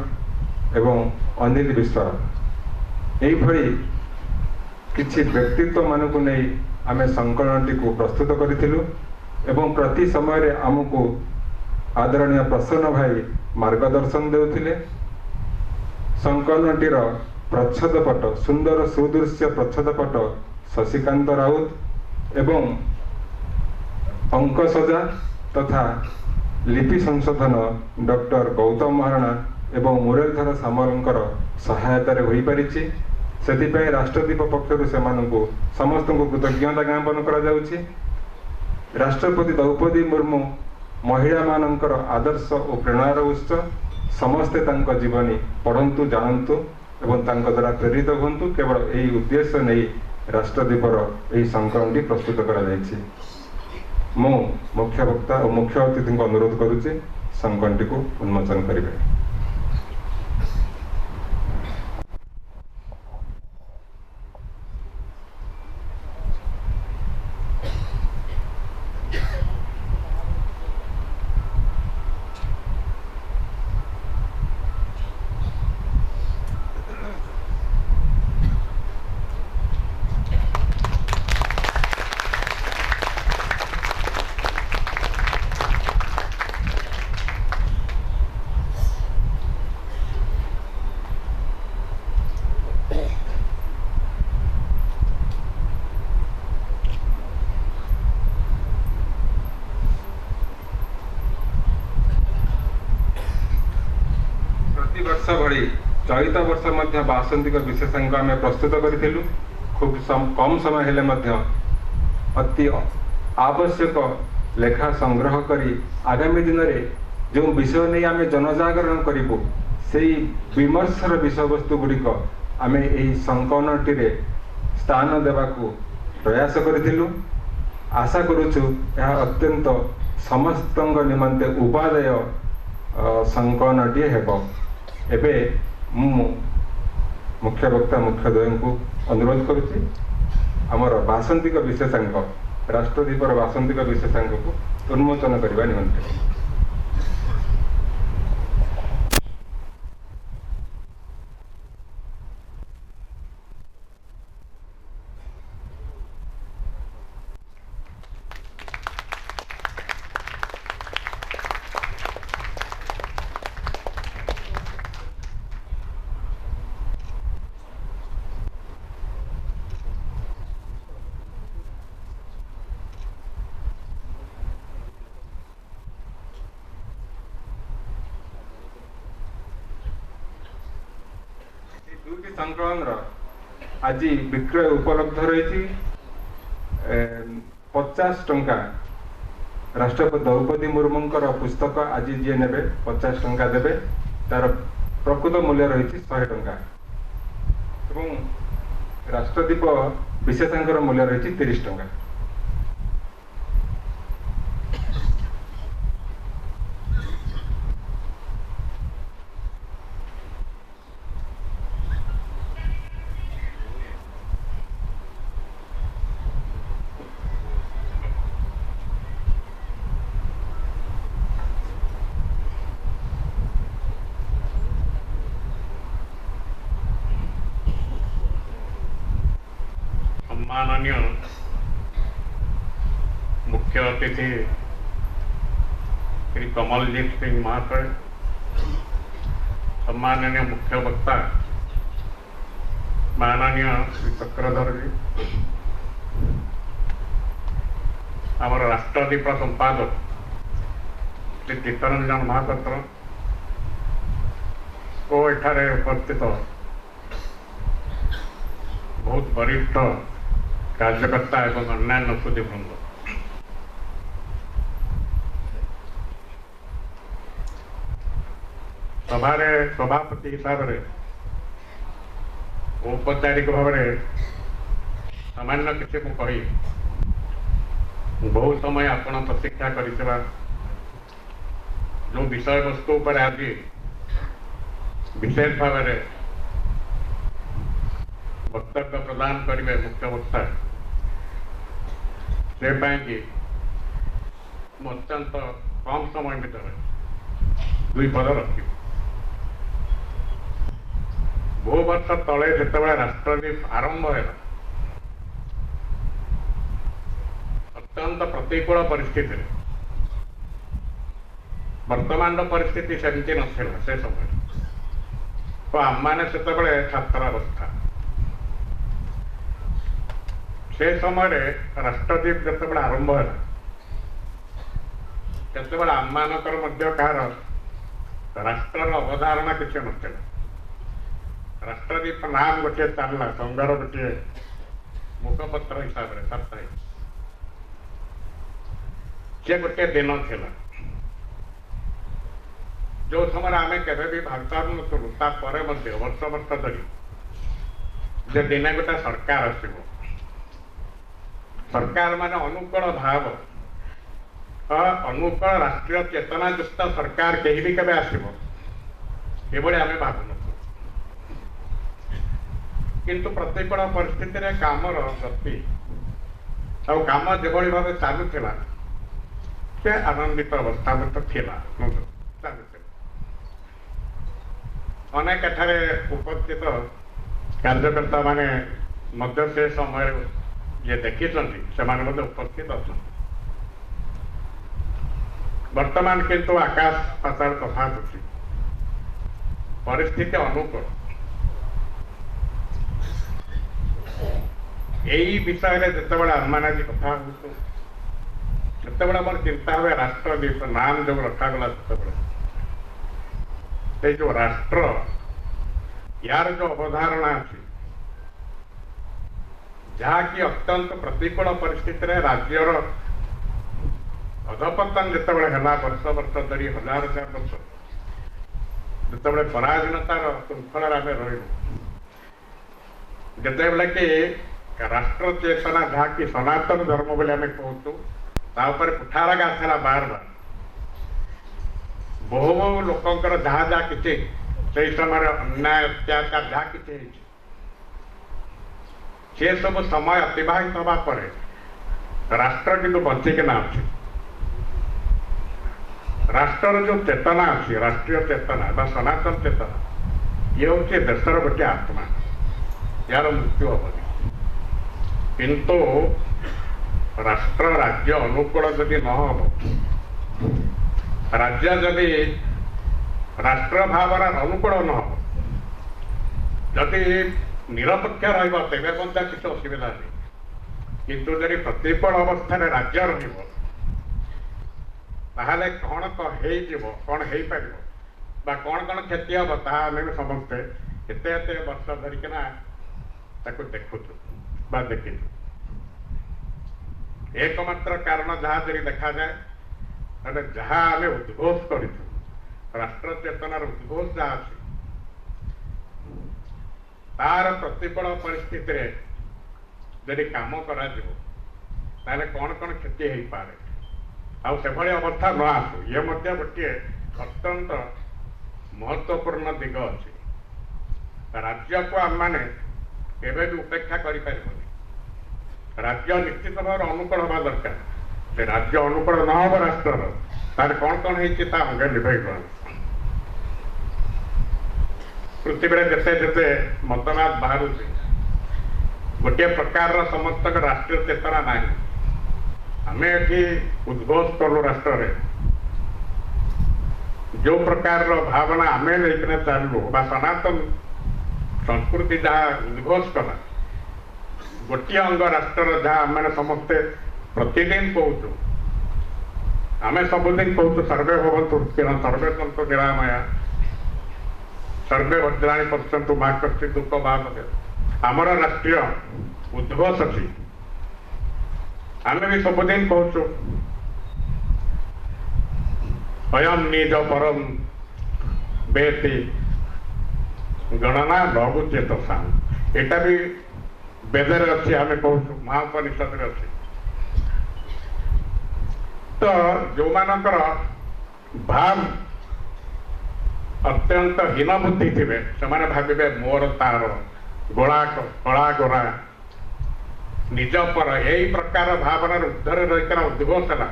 एवं अनिल विश्वास। यही भली किछि व्यक्तित्व मानक नहीं आमे संकलनटी को प्रस्तुत करिथिलु एवं प्रति समय रे आमको आदरणीय प्रसन्न भाई मार्गदर्शन देउथिले। संकलनटीर प्रच्छदपट, सुंदर सुदृश्य प्रच्छदपट शशिकांत राउत एवं अंक सजा तथा लिपि संशोधन डॉक्टर गौतम महाराणा एवं मुरलीधर सामलंकर सहायतार होई परिछि। सेतिपय राष्ट्रदीप पक्षरु सेमानकु समस्तଙ୍କୁ कृतज्ञता ज्ञापन करा जाउछि। राष्ट्रपति द्रौपदी मुर्मू महिला मानकर आदर्श और प्रेरणार उत्स समस्ते तांको जीवनी पढ़ंतु जानंतु एवं तांको द्वारा प्रेरित हुंतु। केवल यही उद्देश्य नहीं राष्ट्रदीपर यही संकलनटी प्रस्तुत करा जायछि। मु मुख्य वक्ता और मुख्य अतिथि को अनुरोध करुछि संकलनटी को उन्मोचन करिवे। भली चलित वर्ष मध्य बासंतिक विशेषांक आम प्रस्तुत करूँ। खूब कम समय हेले मध्य अति आवश्यक लेखा संग्रह करी आगामी दिन में जो विषय नहीं आम जनजागरण करूँ से विमर्शर विषय वस्तु गुड़िक आम यही संकलनटी स्थान देवाकू प्रयास करूँ। आशा करुचु यह अत्यंत समस्त निमंते उपादेय संकलनटी हेब। एबे मुख्य वक्ता मुख्योदय को अनुरोध करुच्ची आमर बासंतिक विशेषांक राष्ट्रदीपर बासंतिक विशेषांक को उन्मोचन करने निमंते। संकलन आज विक्रय उपलब्ध रही 50 टंका। राष्ट्रपति द्रौपदी मुर्मूंकर पुस्तक आज जी ने 50 टंका देवे। तार प्रकृत मूल्य रही 100 टंका एवं राष्ट्रदीप विशेषांकर मूल्य रही 30 टंका। सम्माननीय मुख्य अतिथि श्री कमलजीत सिंह महाशय, सम्माननीय मुख्य वक्ता माननीय श्री चक्रधर जी, आमर राष्ट्रदीप संपादक श्री चित्तरंजन महापात्र और एठारे उपस्थित बहुत वरिष्ठ कार्यकर्ता एवं अन्यान्य सुधीवृंद, सभारे सभापति हिसाब से औपचारिक भाव में सामान्य किसी को कही बहुत समय आपण प्रतीक्षा करथिबा जो विषय वस्तु पर आज विशेष भाव में वक्तव्य प्रदान करेंगे मुख्य वक्ता से अत्यंत कम समय भर दुई पद रखी। बहु वर्ष तले जिते राष्ट्रदीप आरंभ है अत्यंत प्रतिकूल परिस्थिति, वर्तमान परिस्थिति सेमती नथिला से समय तो आम मैंने से छात्रावस्था से समय राष्ट्रदीप जिते आरंभ है से आम मानकर कहार राष्ट्र अवधारणा किसी नथिला। राष्ट्रदीप नाम गोटे चलला संघर गोटे मुखपत्र हिसाब से साप्ताहिक से गोटे दिन थिला जो समय आम के भावुलु तापर वर्ष वर्ष धरी जे दिन गोटे सरकार आसब सरकार माने अनुकूल भाव अनुकूल राष्ट्रीय चेतना युक्त सरकार कहीं भी केवे आसब ये आम भावुन किंतु प्रतिकूल परिस्थिति रे कामर गति और काम जो भाव चलुला से आनंदित अवस्था में तो थिला अनेक एठारे उपस्थित कार्यकर्ता माने मध्य से समय ये देखी से उपस्थित अच्छा वर्तमान किंतु आकाश पाताल तफात अच्छी परिस्थिति अनुकूल यही विषय में जितेबाला आम आज कथा जितेबाला मोर चिंता हुए राष्ट्र नाम जो रखागला से जो राष्ट्र यार जो अवधारणा अच्छी जहाँकि अत्यंत प्रतिकूल परिस्थिति रे राज्यर अधपतन जितेबाला है वर्ष वर्ष धरी हजार हजार वर्ष जितेबाला पराधीनतार श्रृंखला आम रही जितेबाला कि राष्ट्र चेतना जहाँकि सनातन धर्म बोले आम कहूँ तापर कुठाराग आसला बार बार बहु बहु लोकंकर जहाँ जहाँ किसी से समय अन्याय अत्याचार जहाँ किसी से सब समय अतिबाहित हवा पर राष्ट्र किंतु बंचिकना अच्छी राष्ट्र जो चेतना अच्छी राष्ट्रीय चेतना सनातन चेतना ये हूँ देशर गोटे आत्मा यार मृत्यु हेनी किंतु राष्ट्र राज्य अनुकूल जदि न हो राज्य जदि राष्ट्र भावना अनुकूल न हो जदि निरपेक्ष रहा तेरे किसी असुविधा नहीं किंतु जदि प्रतिकूल अवस्था राज्य रहा कौन कौन हो पार कौन कौन क्षति हम तामें समस्ते एते एते वर्ष धरिकना देखुचु देखी एकमात्र कारण जहाँ जरी देखा जाए जहाँ आम उद्घोष कर राष्ट्र चेतनार उद्घोष जहाँ अच्छी तार प्रतिकूल परिस्थिति रे यदि काम करा कौन कौन क्षति हो पाए आभली अवस्था न आसू ये गोटे अत्यंत महत्वपूर्ण दिग अच्छी राज्य को आम मैंने केवे भी उपेक्षा करें राज्य निश्चित भाव अनुकूल हवा दरकार से राज्य अनुकूल न हो राष्ट्र तार कौन कौन होता अंगे लिभे पृथ्वी जिते जिते मतदान बाहर गोटे प्रकार समस्त राष्ट्रीय चेतना ना आम ये उद्घोष कलु राष्ट्र जो प्रकार भावना आम लेकिन चलू सनातन संस्कृति जहाँ उद्घोष कला गोटे अंग राष्ट्र जहाँ मैंने समस्ते प्रतिदिन कहूँ आम सबुदिन कहूँ सर्वे भवन्तु सर्वे सन्तु निरामया सर्वे भद्राणि पश्यन्तु मा कश्चित् दुःख भाग आमर राष्ट्रीय उद्घोष अच्छी आम भी सबुदिन कहूँ अयम निज परम बेति गणना लघु चेतसा यहाँ भी वेदर अच्छी आम कहूँ महापनिषद अच्छी तो जो मानकर भाव अत्यंत हीन बुद्धि थे से भावे मोर तार गोला कला गोरा निज पर यही प्रकार भावना उद्धर रही उद्घोष है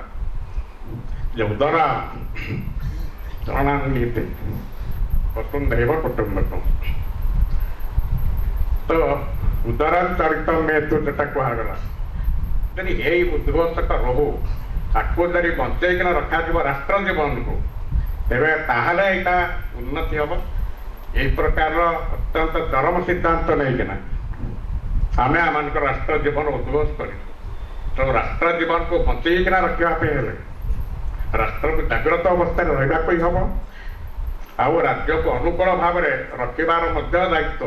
जो उदरा चरणान्वित वसुंधैव कुटुंबकम तो उदराचरित में तो जोटा कहगला यदि यही उद्घोषक रहू ताको जदि बंचेकिना रखा राष्ट्र जीवन को तेरे ताहले यहाँ उन्नति हम यही प्रकार अत्यंत चरम सिद्धांत नहीं आम आम राष्ट्र जीवन उद्घोष कर तो राष्ट्र जीवन को बंचेकिना रखापे राष्ट्र को जाग्रत अवस्था रहा हम आउ राज्य को अनुकूल भाव में रखार दायित्व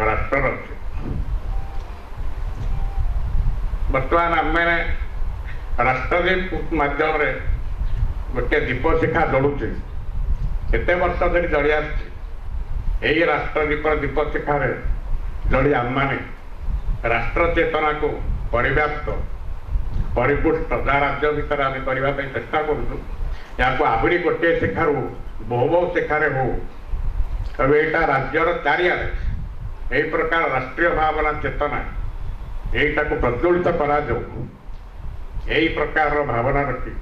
राष्ट्र अच्छे बर्तमान आम राष्ट्रदीप मध्यम गोटे दीप शिखा जलुचे एत वर्ष धरी जड़ी आई राष्ट्रदीप दीप शिखार जड़ी आम मैंने राष्ट्र चेतना को परिव्याप्त परिपुष्ट जहाँ राज्य भितर आम करने चेष्टा करूँ आहरी गोटे शिखार बहु बहु शिखार हो यहाँ राज्यर चारिआडे यही प्रकार राष्ट्रीय भावना चेतना यहीटा को प्रज्वलित करा यही प्रकार भावना रखी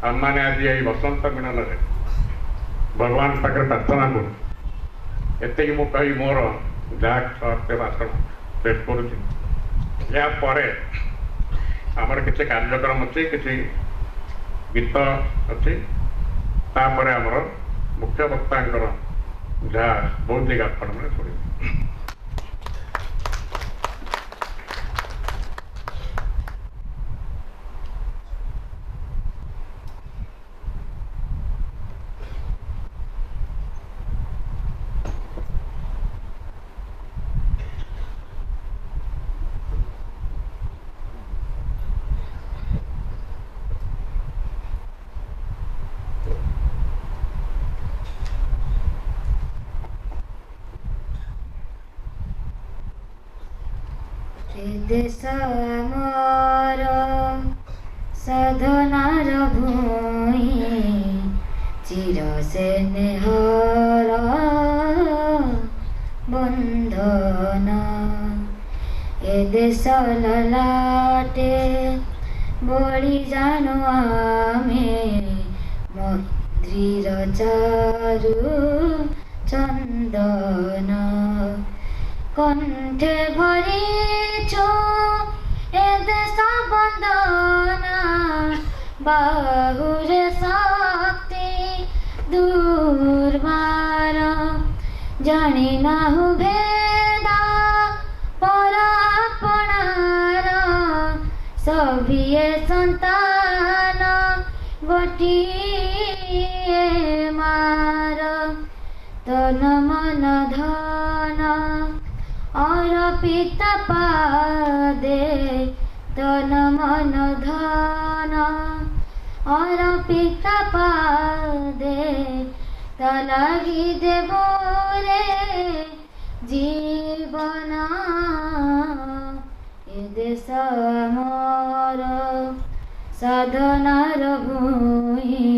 आम मैंने आज यही बसंत मिलन में भगवान पाखे प्रार्थना करूँ एति मु कही मोर जहाँ भाषण पेश करुपर आमर किसी कार्यक्रम अच्छी किसी गीत अच्छी तापर आमर मुख्य वक्ता जहाँ बौद्धिक आपण मैंने शुणी देश आमर साधनार भूमि चिर स्नेहर बंधन ए देश ललाटे बड़ी जानो आमे मंदिर चारु चंदन कंठे भरिछु ए देश बंदना बाहुरे शक्ति दुर्मार जानी नाहु भेदा पर आपणार सभिए संतान गोटिए मार तन मन धन और पिता पादे तन मन धन और पिता पादे तलागी देबो रे जीवन ए देश मोर साधनार भूमि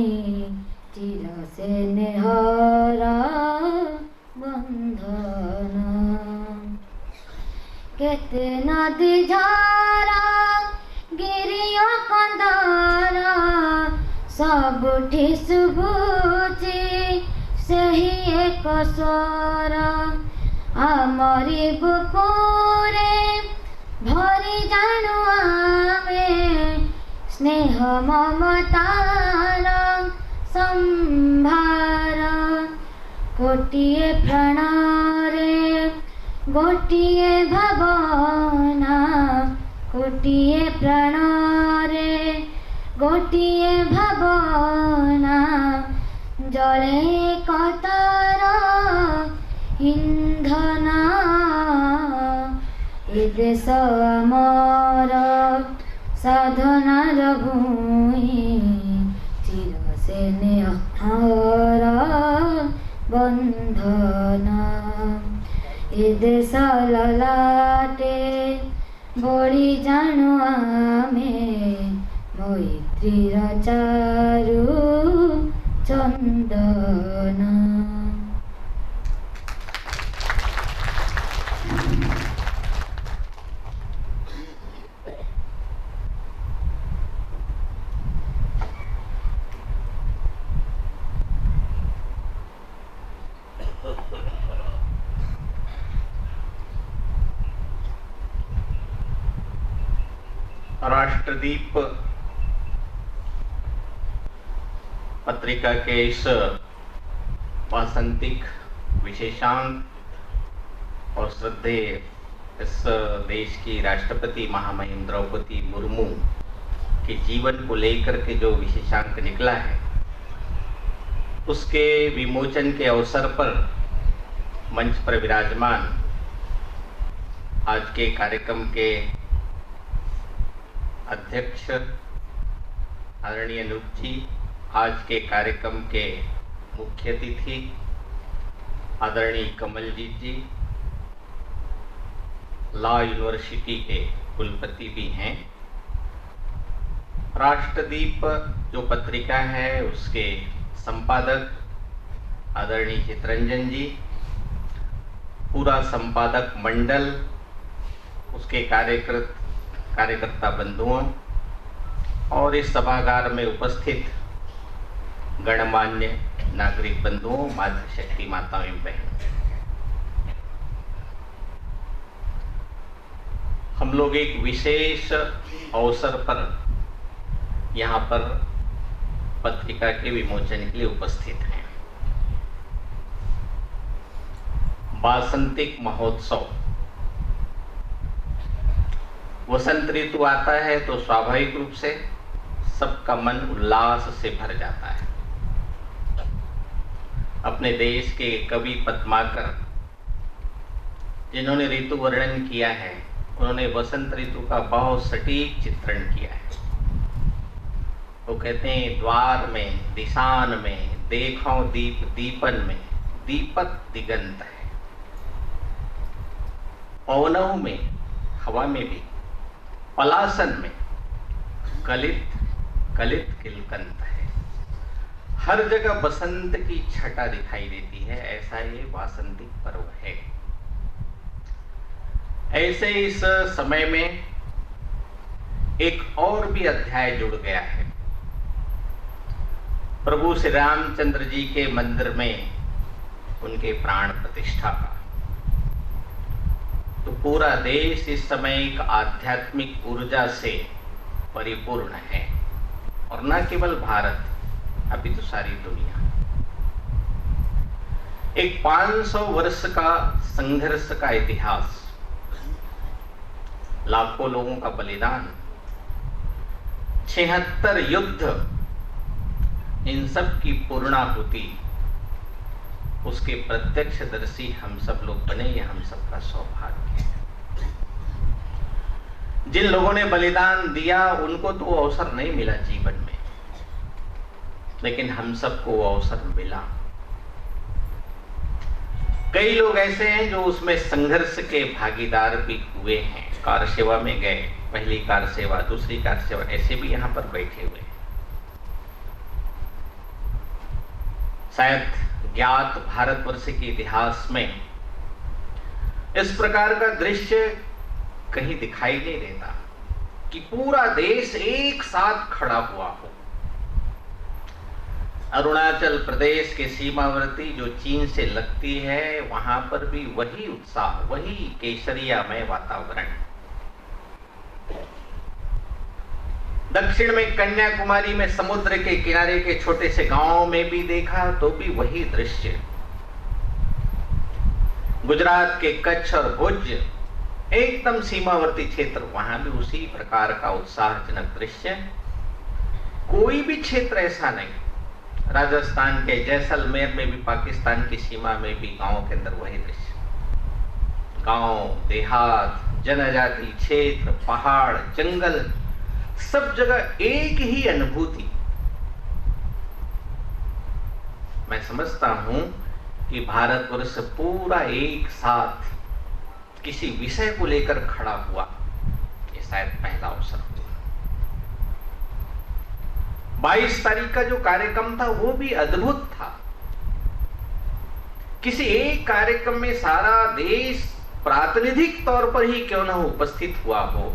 चिर स्नेहर बंधन केते नदी झारा गिरिय कंदर सबुठी शुभुची सही एक स्वर आमरी बुकुरे भरी जानू आमे स्नेह ममतार संभार कोटिए प्राण रे गोटिए भावना कोटिए प्राण रे गोटिए भावना जले कतार इंधन ए देश आमर साधनार भूमि चिर स्नेहर बंधन ए देश ललाटे बड़ी जानू आमे मैत्रीर चारु चंदन। राष्ट्रदीप पत्रिका के इस वासंतिक विशेषांक और श्रद्धेय इस देश की राष्ट्रपति महामहिम द्रौपदी मुर्मू के जीवन को लेकर के जो विशेषांक निकला है, उसके विमोचन के अवसर पर मंच पर विराजमान आज के कार्यक्रम के अध्यक्ष आदरणीय अनूप जी, आज के कार्यक्रम के मुख्य अतिथि आदरणीय कमलजीत जी लॉ यूनिवर्सिटी के कुलपति भी हैं, राष्ट्रदीप जो पत्रिका है उसके संपादक आदरणीय चितरंजन जी, पूरा संपादक मंडल, उसके कार्यकर्ता बंधुओं और इस सभागार में उपस्थित गणमान्य नागरिक बंधुओं, मातृशक्ति माताओं एवं बहनों, हम लोग एक विशेष अवसर पर यहाँ पर पत्रिका के विमोचन के लिए उपस्थित हैं। वासंतिक महोत्सव, वसंत ऋतु आता है तो स्वाभाविक रूप से सबका मन उल्लास से भर जाता है। अपने देश के कवि पद्माकर जिन्होंने ऋतु वर्णन किया है, उन्होंने वसंत ऋतु का बहुत सटीक चित्रण किया है। वो कहते हैं, द्वार में दिशान में देखो दीप दीपन में दीपक दिगंत है, पवनों में हवा में भी, पलासन में कलित कलित किलकंत है। हर जगह बसंत की छटा दिखाई देती है, ऐसा ये वासंतिक पर्व है। ऐसे इस समय में एक और भी अध्याय जुड़ गया है। प्रभु श्री रामचंद्र जी के मंदिर में उनके प्राण प्रतिष्ठा का, तो पूरा देश इस समय एक आध्यात्मिक ऊर्जा से परिपूर्ण है, और न केवल भारत, अभी तो सारी दुनिया। एक 500 वर्ष का संघर्ष का इतिहास, लाखों लोगों का बलिदान, 76 युद्ध, इन सब की पूर्णाहुति, उसके प्रत्यक्षदर्शी हम सब लोग बने, ये हम सबका सौभाग्य है। जिन लोगों ने बलिदान दिया उनको तो वो अवसर नहीं मिला जीवन में, लेकिन हम सबको वो अवसर मिला। कई लोग ऐसे हैं जो उसमें संघर्ष के भागीदार भी हुए हैं, कार सेवा में गए, पहली कार सेवा, दूसरी कार सेवा, ऐसे भी यहाँ पर बैठे हुए हैं। शायद ज्ञात भारतवर्ष के इतिहास में इस प्रकार का दृश्य कहीं दिखाई नहीं देता कि पूरा देश एक साथ खड़ा हुआ हो। अरुणाचल प्रदेश के सीमावर्ती जो चीन से लगती है, वहां पर भी वही उत्साह, वही केसरियामय वातावरण। दक्षिण में कन्याकुमारी में समुद्र के किनारे के छोटे से गांव में भी देखा तो भी वही दृश्य। गुजरात के कच्छ और भुज एकदम सीमावर्ती क्षेत्र, वहां भी उसी प्रकार का उत्साहजनक दृश्य। कोई भी क्षेत्र ऐसा नहीं, राजस्थान के जैसलमेर में भी, पाकिस्तान की सीमा में भी गांव के अंदर वही दृश्य। गांव, देहात, जनजाति क्षेत्र, पहाड़, जंगल, सब जगह एक ही अनुभूति। मैं समझता हूं कि भारतवर्ष पूरा एक साथ किसी विषय को लेकर खड़ा हुआ, ये शायद पहला अवसर हुआ। 22 तारीख का जो कार्यक्रम था वो भी अद्भुत था। किसी एक कार्यक्रम में सारा देश प्रातिनिधिक तौर पर ही क्यों न उपस्थित हुआ हो,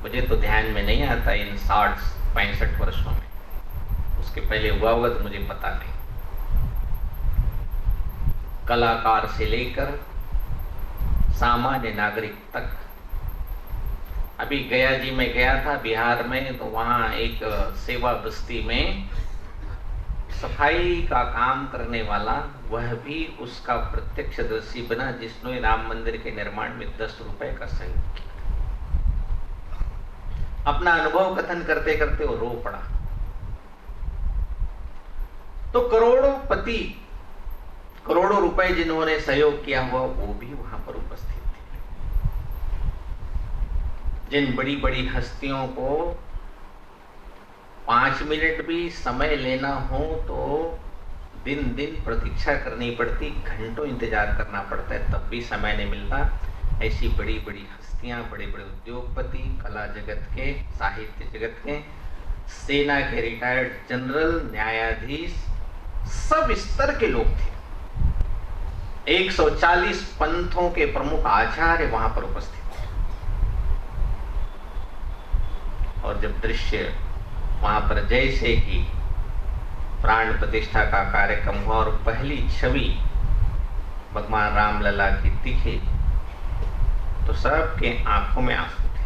मुझे तो ध्यान में नहीं आता इन 60-65 वर्षों में। उसके पहले हुआ होगा तो मुझे पता नहीं। कलाकार से लेकर सामान्य नागरिक तक। अभी गया जी में गया था बिहार में, तो वहाँ एक सेवा बस्ती में सफाई का काम करने वाला, वह भी उसका प्रत्यक्षदर्शी बना जिसने राम मंदिर के निर्माण में 10 रुपए का सहयोग किया। अपना अनुभव कथन करते करते वो रो पड़ा। तो करोड़ोंपति, करोड़ों रुपए जिन्होंने सहयोग किया हुआ वो भी वहां पर उपस्थित थे। जिन बड़ी बड़ी हस्तियों को 5 मिनट भी समय लेना हो तो दिन दिन प्रतीक्षा करनी पड़ती, घंटों इंतजार करना पड़ता है, तब भी समय नहीं मिलता। ऐसी बड़ी बड़ी हस्तियां, बड़े बड़े उद्योगपति, कला जगत के, साहित्य जगत के, सेना के रिटायर्ड जनरल, न्यायाधीश, सब स्तर के लोग थे। 140 पंथों के प्रमुख आचार्य वहां पर उपस्थित थे। और जब दृश्य वहां पर जैसे ही प्राण प्रतिष्ठा का कार्यक्रम हुआ और पहली छवि भगवान रामलला की दिखी, तो सबके आंखों में आंसू थे।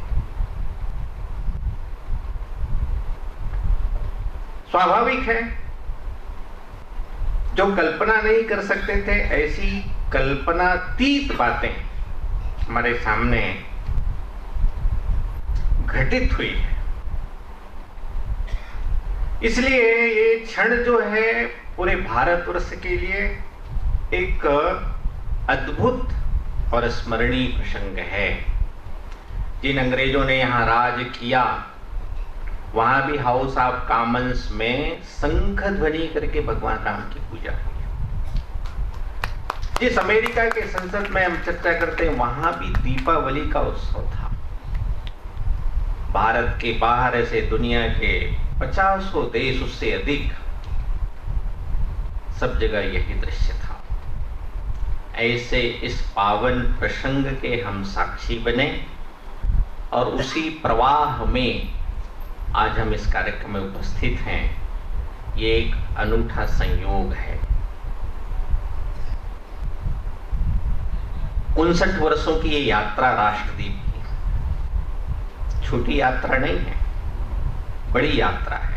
स्वाभाविक है, जो कल्पना नहीं कर सकते थे ऐसी कल्पनातीत बातें हमारे सामने घटित हुई है। इसलिए ये क्षण जो है पूरे भारतवर्ष के लिए एक अद्भुत और स्मरणीय प्रसंग है। जिन अंग्रेजों ने यहाँ राज किया, वहां भी हाउस ऑफ कॉमन्स में शंख ध्वनि करके भगवान राम की पूजा हुई। जिस अमेरिका के संसद में हम चर्चा करते हैं, वहां भी दीपावली का उत्सव था। भारत के बाहर ऐसे दुनिया के 50 देश, उससे अधिक, सब जगह यही दृश्य था। ऐसे इस पावन प्रसंग के हम साक्षी बने और उसी प्रवाह में आज हम इस कार्यक्रम में उपस्थित हैं। ये एक अनूठा संयोग है। 59 वर्षों की ये यात्रा राष्ट्रदीप की छोटी यात्रा नहीं है, बड़ी यात्रा है।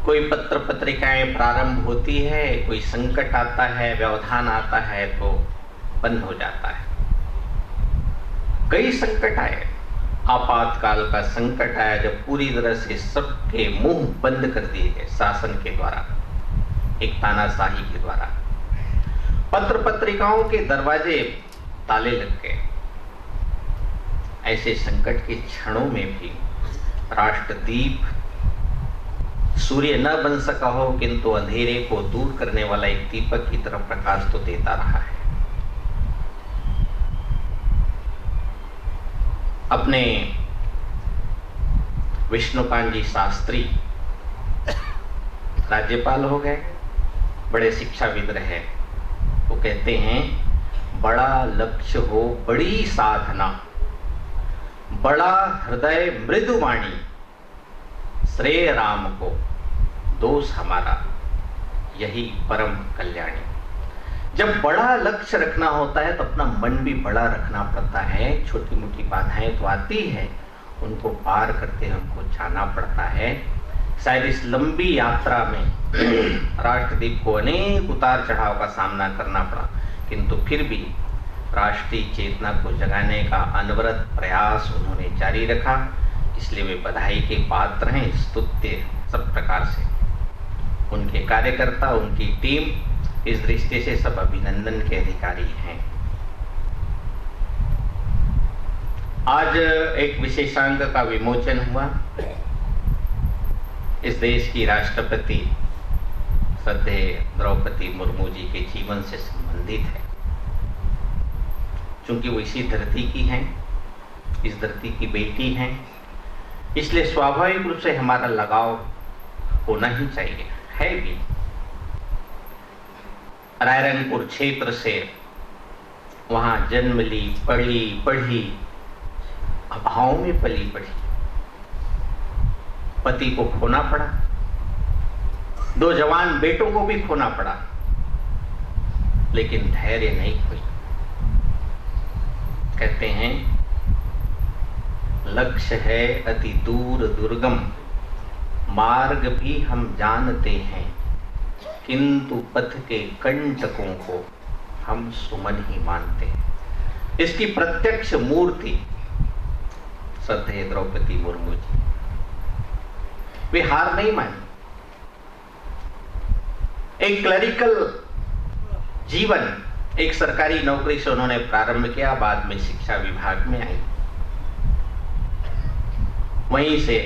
कोई पत्र पत्रिकाएं प्रारंभ होती है, कोई संकट आता है, व्यवधान आता है तो बंद हो जाता है। कई संकट आए, आपातकाल का संकट आया जब पूरी तरह से सबके मुंह बंद कर दिए गए शासन के द्वारा, एक तानाशाही के द्वारा। पत्र पत्रिकाओं के दरवाजे ताले लग गए। ऐसे संकट के क्षणों में भी राष्ट्रदीप सूर्य न बन सका हो, किंतु अंधेरे को दूर करने वाला एक दीपक की तरफ प्रकाश तो देता रहा है। अपने विष्णुकांत जी शास्त्री राज्यपाल हो गए, बड़े शिक्षाविद रहे। वो कहते हैं, बड़ा लक्ष्य हो बड़ी साधना, बड़ा हृदय मृदुवाणी, श्रेय राम को दोष हमारा, यही परम कल्याणी। जब बड़ा लक्ष्य रखना होता है तो अपना मन भी बड़ा रखना पड़ता है। छोटी मोटी बाधाएं तो आती है, उनको पार करते हमको जाना पड़ता है। शायद इस लंबी यात्रा में राष्ट्रदीप को अनेक उतार चढ़ाव का सामना करना पड़ा, किंतु फिर भी राष्ट्रीय चेतना को जगाने का अनवरत प्रयास उन्होंने जारी रखा। इसलिए वे बधाई के पात्र हैं, स्तुत्य सब प्रकार से। उनके कार्यकर्ता, उनकी टीम इस दृष्टि से सब अभिनंदन के अधिकारी हैं। आज एक विशेषांक का विमोचन हुआ। इस देश की राष्ट्रपति श्रद्धेय द्रौपदी मुर्मू जी के जीवन से संबंधित है। चूंकि वो इसी धरती की हैं, इस धरती की बेटी हैं, इसलिए स्वाभाविक रूप से हमारा लगाव होना ही चाहिए, है भी। रायरंगपुर क्षेत्र से वहां जन्म ली, पढ़ी पढ़ी, अभाव में पली बढ़ी। पति को खोना पड़ा, 2 जवान बेटों को भी खोना पड़ा, लेकिन धैर्य नहीं खोई। कहते हैं, लक्ष्य है अति दूर दुर्गम, मार्ग भी हम जानते हैं, किंतु पथ के कंटकों को हम सुमन ही मानते हैं। इसकी प्रत्यक्ष मूर्ति श्रद्धेय द्रौपदी मुर्मू जी। वे हार नहीं मानी। एक क्लरिकल जीवन, एक सरकारी नौकरी से उन्होंने प्रारंभ किया, बाद में शिक्षा विभाग में आई। वहीं से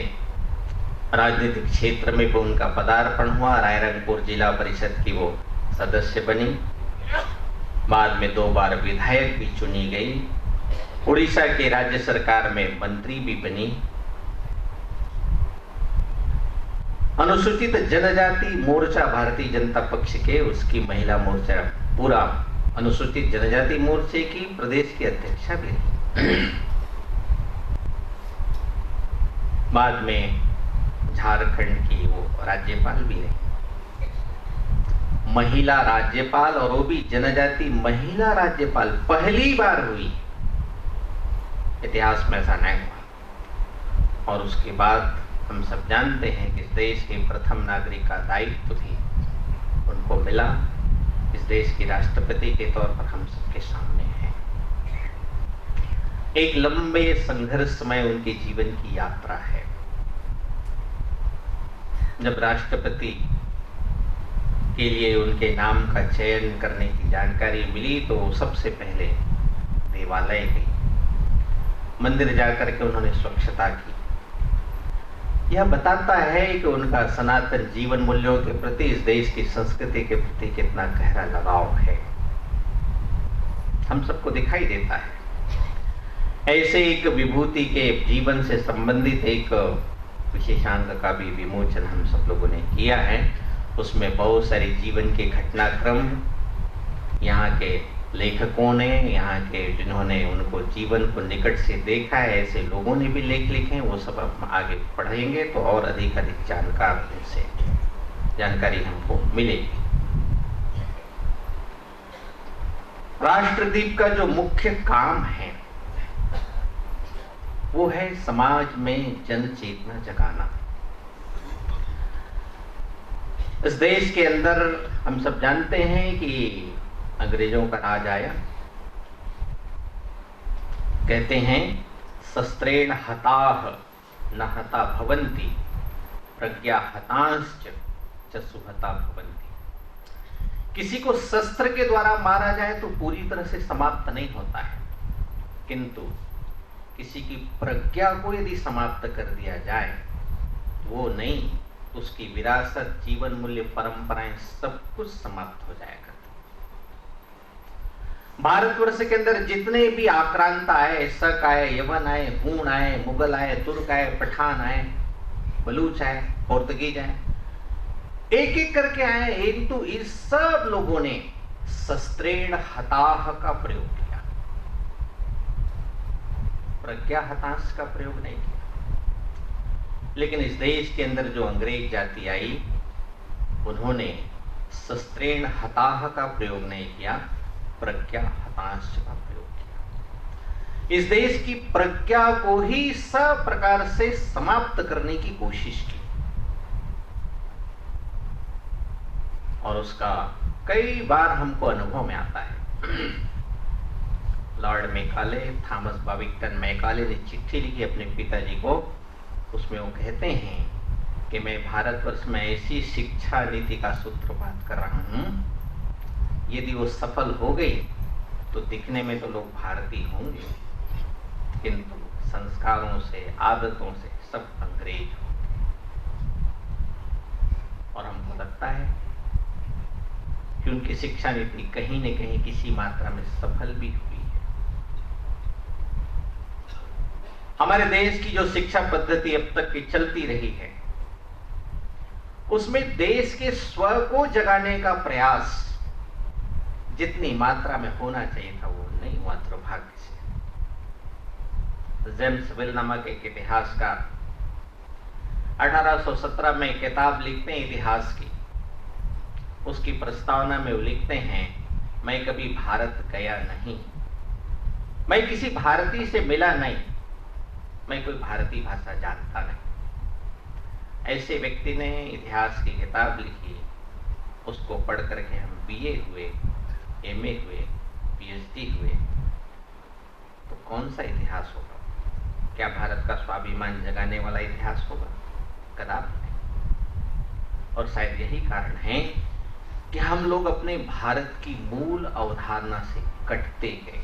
राजनीतिक क्षेत्र में भी उनका पदार्पण हुआ। रायरंगपुर जिला परिषद की वो सदस्य बनी, बाद में 2 बार विधायक भी चुनी गई, उड़ीसा के राज्य सरकार में मंत्री भी बनी। अनुसूचित जनजाति मोर्चा भारतीय जनता पक्ष के उसकी महिला मोर्चा पूरा अनुसूचित जनजाति मोर्चे की प्रदेश की अध्यक्षा भी रही। बाद में झारखंड की वो राज्यपाल भी रही, महिला राज्यपाल, और वो भी जनजाति महिला राज्यपाल पहली बार हुई। इतिहास में ऐसा नहीं हुआ। और उसके बाद हम सब जानते हैं कि इस देश के प्रथम नागरिक का दायित्व भी उनको मिला। इस देश की राष्ट्रपति के तौर पर हम सबके सामने है। एक लंबे संघर्षमय उनके जीवन की यात्रा है। जब राष्ट्रपति के लिए उनके नाम का चयन करने की जानकारी मिली तो सबसे पहले देवालय गई, मंदिर जाकर के उन्होंने स्वच्छता की। यह बताता है कि उनका सनातन जीवन मूल्यों के प्रति, इस देश की संस्कृति के प्रति कितना गहरा लगाव है, हम सबको दिखाई देता है। ऐसे एक विभूति के जीवन से संबंधित एक विशेषांक का भी विमोचन हम सब लोगों ने किया है। उसमें बहुत सारे जीवन के घटनाक्रम यहाँ के लेखकों ने, यहाँ के जिन्होंने उनको जीवन को निकट से देखा है, ऐसे लोगों ने भी लेख लिखे हैं। वो सब हम आगे पढ़ेंगे तो और अधिक जानकारी हमको मिलेगी। राष्ट्रदीप का जो मुख्य काम है वो है समाज में जन चेतना जगाना। इस देश के अंदर हम सब जानते हैं कि अंग्रेजों का राज आया। कहते हैं शस्त्रेण हताः न हता भवन्ति, प्रज्ञा हतांश्च च सुहता भवन्ति। किसी को शस्त्र के द्वारा मारा जाए तो पूरी तरह से समाप्त नहीं होता है, किंतु किसी की प्रज्ञा को यदि समाप्त कर दिया जाए वो नहीं, उसकी विरासत, जीवन मूल्य, परंपराएं सब कुछ समाप्त हो जाएगा। भारतवर्ष के अंदर जितने भी आक्रांत आए, शक आए, यवन आए, हूण आए, मुगल आए, तुर्क आए, पठान आए, बलूच आए, पोर्तुगीज आए, एक एक करके आए, किंतु इस सब लोगों ने शस्त्रेण हताः का प्रयोग किया, प्रज्ञा हतांश का प्रयोग नहीं किया। लेकिन इस देश के अंदर जो अंग्रेज जाति आई, उन्होंने शस्त्रेण हताः का प्रयोग नहीं किया, प्रज्ञा हतांश का प्रयोग किया। इस देश की प्रज्ञा को ही सब प्रकार से समाप्त करने की कोशिश की, और उसका कई बार हमको अनुभव में आता है। लॉर्ड मैकाले, थॉमस बाविंगटन मैकाले ने चिट्ठी लिखी अपने पिताजी को। उसमें वो कहते हैं कि मैं भारतवर्ष में ऐसी शिक्षा नीति का सूत्रपात कर रहा हूं, यदि वो सफल हो गई तो दिखने में तो लोग भारतीय होंगे, किंतु संस्कारों से, आदतों से सब अंग्रेज होंगे। और हमको लगता है कि उनकी शिक्षा नीति कहीं न कहीं किसी मात्रा में सफल भी हुई है। हमारे देश की जो शिक्षा पद्धति अब तक की चलती रही है, उसमें देश के स्व को जगाने का प्रयास जितनी मात्रा में होना चाहिए था वो नहीं हुआ, दुर्भाग्य से। जेम्स विल नामक एक इतिहासकार 1817 में किताब लिखते हैं इतिहास की। उसकी प्रस्तावना में वो लिखते हैं, मैं कभी भारत गया नहीं, मैं किसी भारतीय से मिला नहीं, मैं कोई भारतीय भाषा जानता नहीं। ऐसे व्यक्ति ने इतिहास की किताब लिखी, उसको पढ़ करके हम बीए हुए, एमए हुए, पीएचडी हुए, तो कौन सा इतिहास होगा? क्या भारत का स्वाभिमान जगाने वाला इतिहास होगा? कदापि नहीं। और शायद यही कारण है कि हम लोग अपने भारत की मूल अवधारणा से कटते गए।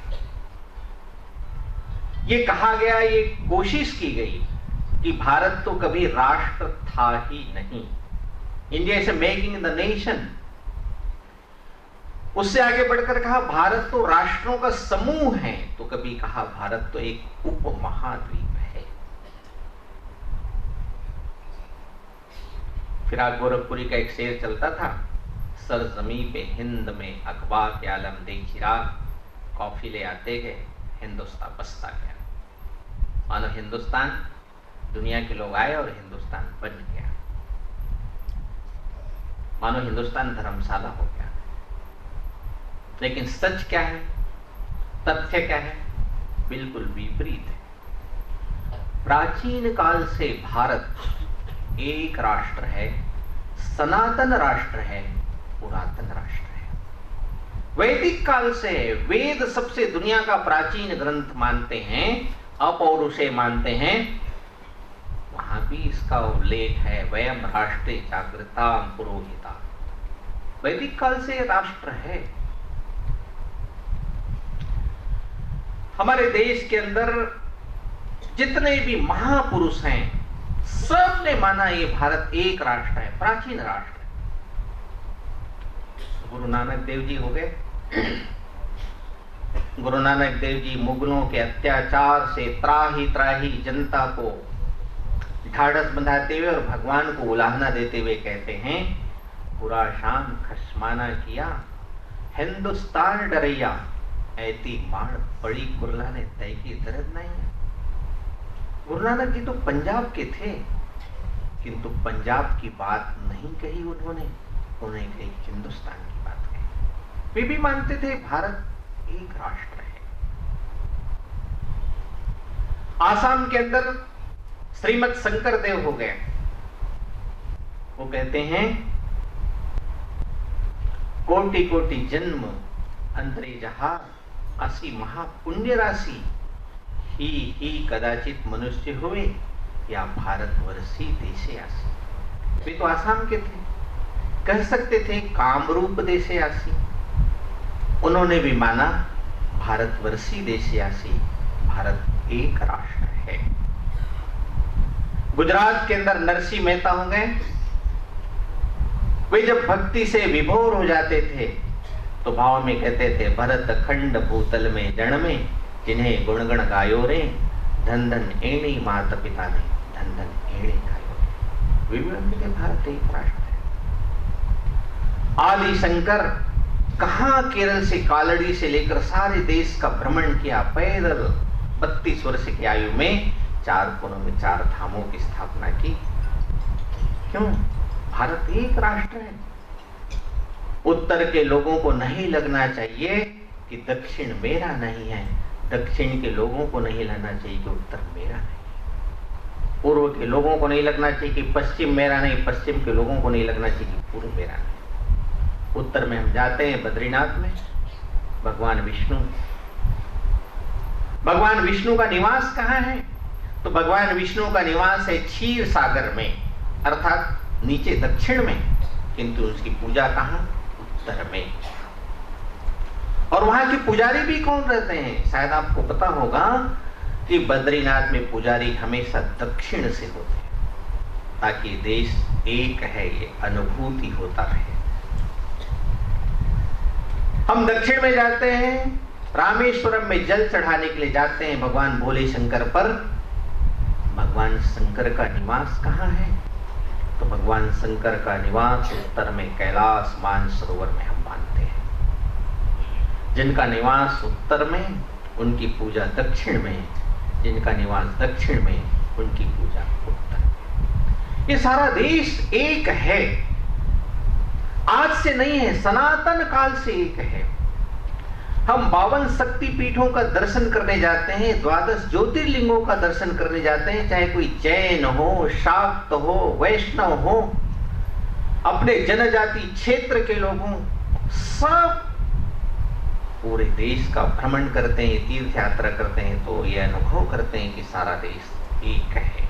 ये कहा गया, ये कोशिश की गई कि भारत तो कभी राष्ट्र था ही नहीं। India is making the nation. उससे आगे बढ़कर कहा भारत तो राष्ट्रों का समूह है, तो कभी कहा भारत तो एक उपमहाद्वीप है। फिराक गोरखपुरी का एक शेर चलता था, सरजमी पे हिंद में अखबार के आलम दे चिराग, कॉफी ले आते गए हिंदुस्तान बसता गया। मानो हिंदुस्तान, दुनिया के लोग आए और हिंदुस्तान बन गया, मानो हिंदुस्तान धर्मशाला हो गया। लेकिन सच क्या है, तथ्य क्या है? बिल्कुल विपरीत है। प्राचीन काल से भारत एक राष्ट्र है, सनातन राष्ट्र है, पुरातन राष्ट्र है। वैदिक काल से वेद सबसे दुनिया का प्राचीन ग्रंथ मानते हैं, अपौरुषेय मानते हैं। वहां भी इसका उल्लेख है, वयम राष्ट्रे जागृता पुरोहिता। वैदिक काल से राष्ट्र है। हमारे देश के अंदर जितने भी महापुरुष हैं, सब ने माना ये भारत एक राष्ट्र है, प्राचीन राष्ट्र है। गुरु नानक देव जी हो गए। गुरु नानक देव जी मुगलों के अत्याचार से त्राही त्राही जनता को ढाढ़स बंधाते हुए और भगवान को उलाहना देते हुए कहते हैं, बुरा शाम खसमाना किया हिंदुस्तान डरैया, ऐती मार बड़ी कुरला ने तय की दर्द नहीं है। गुरु नानक जी तो पंजाब के थे, किंतु पंजाब की बात नहीं कही उन्होंने कही हिंदुस्तान की बात कही। वे भी मानते थे भारत एक राष्ट्र है। आसाम के अंदर श्रीमद शंकर देव हो गए। वो कहते हैं, कोटि कोटि जन्म अंतरे जहा असी महापुण्य राशि, ही कदाचित मनुष्य हुए या भारतवर्षी देशे आसी। वे तो आसाम के थे, कह सकते थे कामरूप देशे आसी। उन्होंने भी माना भारतवर्षी देशे आसी, भारत एक राष्ट्र है। गुजरात के अंदर नरसिंह मेहता हो गए। वे जब भक्ति से विभोर हो जाते थे तो भाव में कहते थे, भरत खंड भूतल में जन में जिन्हें गुणगण गायो रे, धन धन एणी माता पिता ने धन धन एणे गायो। वे भी के भारत एक राष्ट्र है। आदि शंकर कहां केरल से कालड़ी से लेकर सारे देश का भ्रमण किया, पैदल 32 वर्ष की आयु में 4 कोनों में 4 धामों की स्थापना की। क्यों? भारत एक राष्ट्र है। उत्तर के लोगों को नहीं लगना चाहिए कि दक्षिण मेरा नहीं है, दक्षिण के लोगों को नहीं लगना चाहिए कि उत्तर मेरा नहीं, पूर्व के लोगों को नहीं लगना चाहिए कि पश्चिम मेरा नहीं, पश्चिम के लोगों को नहीं लगना चाहिए कि पूर्व मेरा नहीं। उत्तर में हम जाते हैं बद्रीनाथ में, भगवान विष्णु का निवास कहाँ है? तो भगवान विष्णु का निवास है क्षीर सागर में, अर्थात नीचे दक्षिण में, किंतु उसकी पूजा कहाँ? उत्तर में। और वहां के पुजारी भी कौन रहते हैं? शायद आपको पता होगा कि बद्रीनाथ में पुजारी हमेशा दक्षिण से होते हैं, ताकि देश एक है ये अनुभूति होता रहे। हम दक्षिण में जाते हैं, रामेश्वरम में जल चढ़ाने के लिए जाते हैं भगवान भोले शंकर पर। भगवान शंकर का निवास कहाँ है? तो भगवान शंकर का निवास उत्तर में कैलाश मानसरोवर में हम मानते हैं। जिनका निवास उत्तर में उनकी पूजा दक्षिण में, जिनका निवास दक्षिण में उनकी पूजा उत्तर में। ये सारा देश एक है, आज से नहीं है, सनातन काल से एक है। हम 52 शक्ति पीठों का दर्शन करने जाते हैं, 12 ज्योतिर्लिंगों का दर्शन करने जाते हैं, चाहे कोई जैन हो, शाक्त हो, वैष्णव हो, अपने जनजाति क्षेत्र के लोग हों, सब पूरे देश का भ्रमण करते हैं, तीर्थ यात्रा करते हैं, तो ये अनुभव करते हैं कि सारा देश एक है।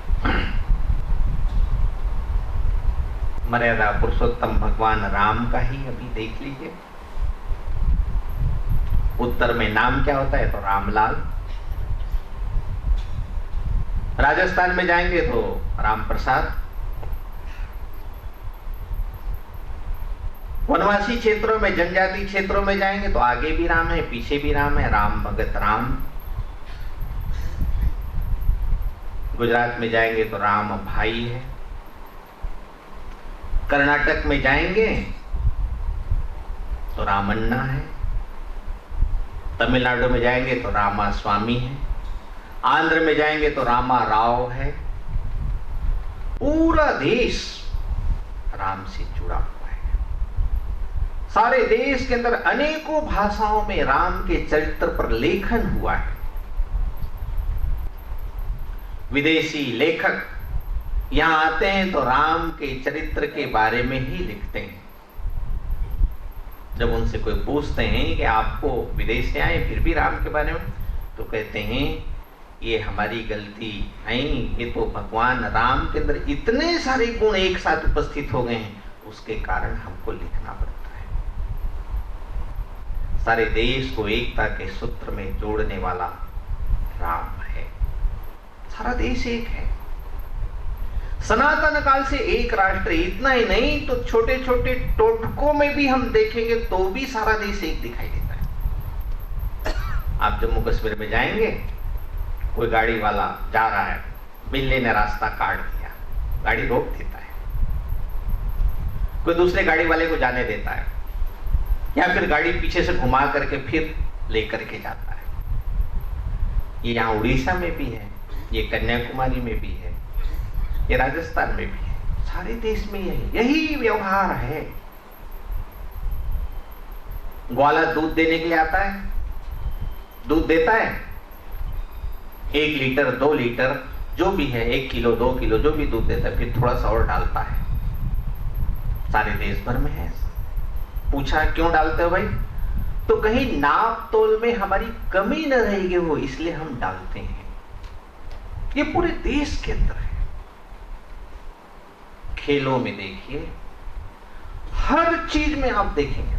मर्यादा पुरुषोत्तम भगवान राम का ही अभी देख लीजिए। उत्तर में नाम क्या होता है? तो रामलाल। राजस्थान में जाएंगे तो राम प्रसाद, वनवासी क्षेत्रों में, जनजाति क्षेत्रों में जाएंगे तो आगे भी राम है, पीछे भी राम है, राम भगत राम। गुजरात में जाएंगे तो राम भाई है। कर्नाटक में जाएंगे तो रामन्ना है। तमिलनाडु में जाएंगे तो रामा स्वामी है। आंध्र में जाएंगे तो रामा राव है। पूरा देश राम से जुड़ा हुआ है। सारे देश के अंदर अनेकों भाषाओं में राम के चरित्र पर लेखन हुआ है। विदेशी लेखक यहां आते हैं तो राम के चरित्र के बारे में ही लिखते हैं। जब उनसे कोई पूछते हैं कि आपको विदेश से आए फिर भी राम के बारे में, तो कहते हैं ये हमारी गलती नहीं, ये तो भगवान राम के अंदर इतने सारे गुण एक साथ उपस्थित हो गए हैं, उसके कारण हमको लिखना पड़ता है। सारे देश को एकता के सूत्र में जोड़ने वाला राम है। सारा देश एक है। सनातन काल से एक राष्ट्र। इतना ही नहीं तो छोटे छोटे टोटकों में भी हम देखेंगे तो भी सारा देश एक दिखाई देता है। आप जम्मू कश्मीर में जाएंगे, कोई गाड़ी वाला जा रहा है, बिल्ली ने रास्ता काट दिया, गाड़ी रोक देता है, कोई दूसरे गाड़ी वाले को जाने देता है, या फिर गाड़ी पीछे से घुमा करके फिर लेकर के जाता है। ये यहाँ उड़ीसा में भी है, ये कन्याकुमारी में भी है, ये राजस्थान में भी है, सारे देश में यही व्यवहार है। ग्वाला दूध देने के लिए आता है, दूध देता है 1 लीटर 2 लीटर जो भी है, 1 किलो 2 किलो जो भी दूध देता है, फिर थोड़ा सा और डालता है। सारे देश भर में है। पूछा क्यों डालते हो भाई? तो कहीं नाप तोल में हमारी कमी न रहेगी हो, इसलिए हम डालते हैं। ये पूरे देश के अंदर है। खेलों में देखिए, हर चीज में आप देखेंगे।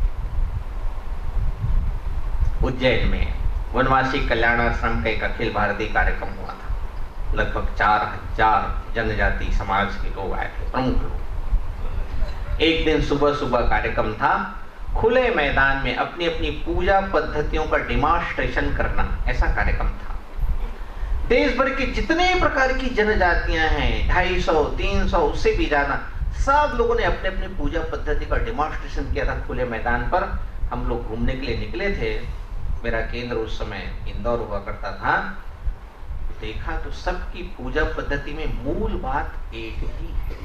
उज्जैन में वनवासी कल्याण आश्रम का एक अखिल भारतीय कार्यक्रम हुआ था। लगभग 4000 जनजाति समाज के लोग आए थे, प्रमुख लोग। एक दिन सुबह सुबह कार्यक्रम था, खुले मैदान में अपनी अपनी पूजा पद्धतियों का डिमॉन्स्ट्रेशन करना, ऐसा कार्यक्रम था। देश भर की जितने प्रकार की जनजातियां हैं, 250 300 उससे भी ज्यादा, सब लोगों ने अपने अपने पूजा पद्धति का डिमॉन्स्ट्रेशन किया था खुले मैदान पर। हम लोग घूमने के लिए निकले थे। मेरा केंद्र उस समय इंदौर हुआ करता था। देखा तो सबकी पूजा पद्धति में मूल बात एक ही है।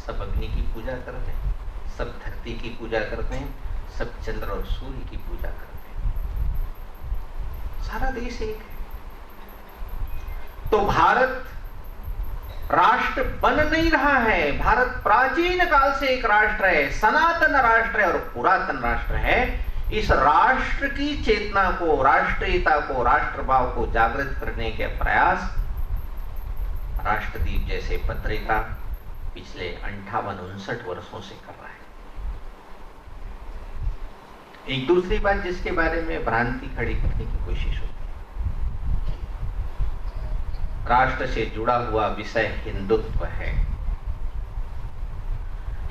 सब अग्नि की पूजा करते हैं, सब धरती की पूजा करते हैं, सब चंद्र और सूर्य की पूजा करते हैं। सारा देश एक है। तो भारत राष्ट्र बन नहीं रहा है। भारत प्राचीन काल से एक राष्ट्र है, सनातन राष्ट्र है और पुरातन राष्ट्र है। इस राष्ट्र की चेतना को, राष्ट्रीयता को, राष्ट्रभाव को जागृत करने के प्रयास राष्ट्रदीप जैसे पत्रिका पिछले 58-59 वर्षों से कर रहा है। एक दूसरी बात जिसके बारे में भ्रांति खड़ी करने की कोशिश होती है, राष्ट्र से जुड़ा हुआ विषय हिंदुत्व है।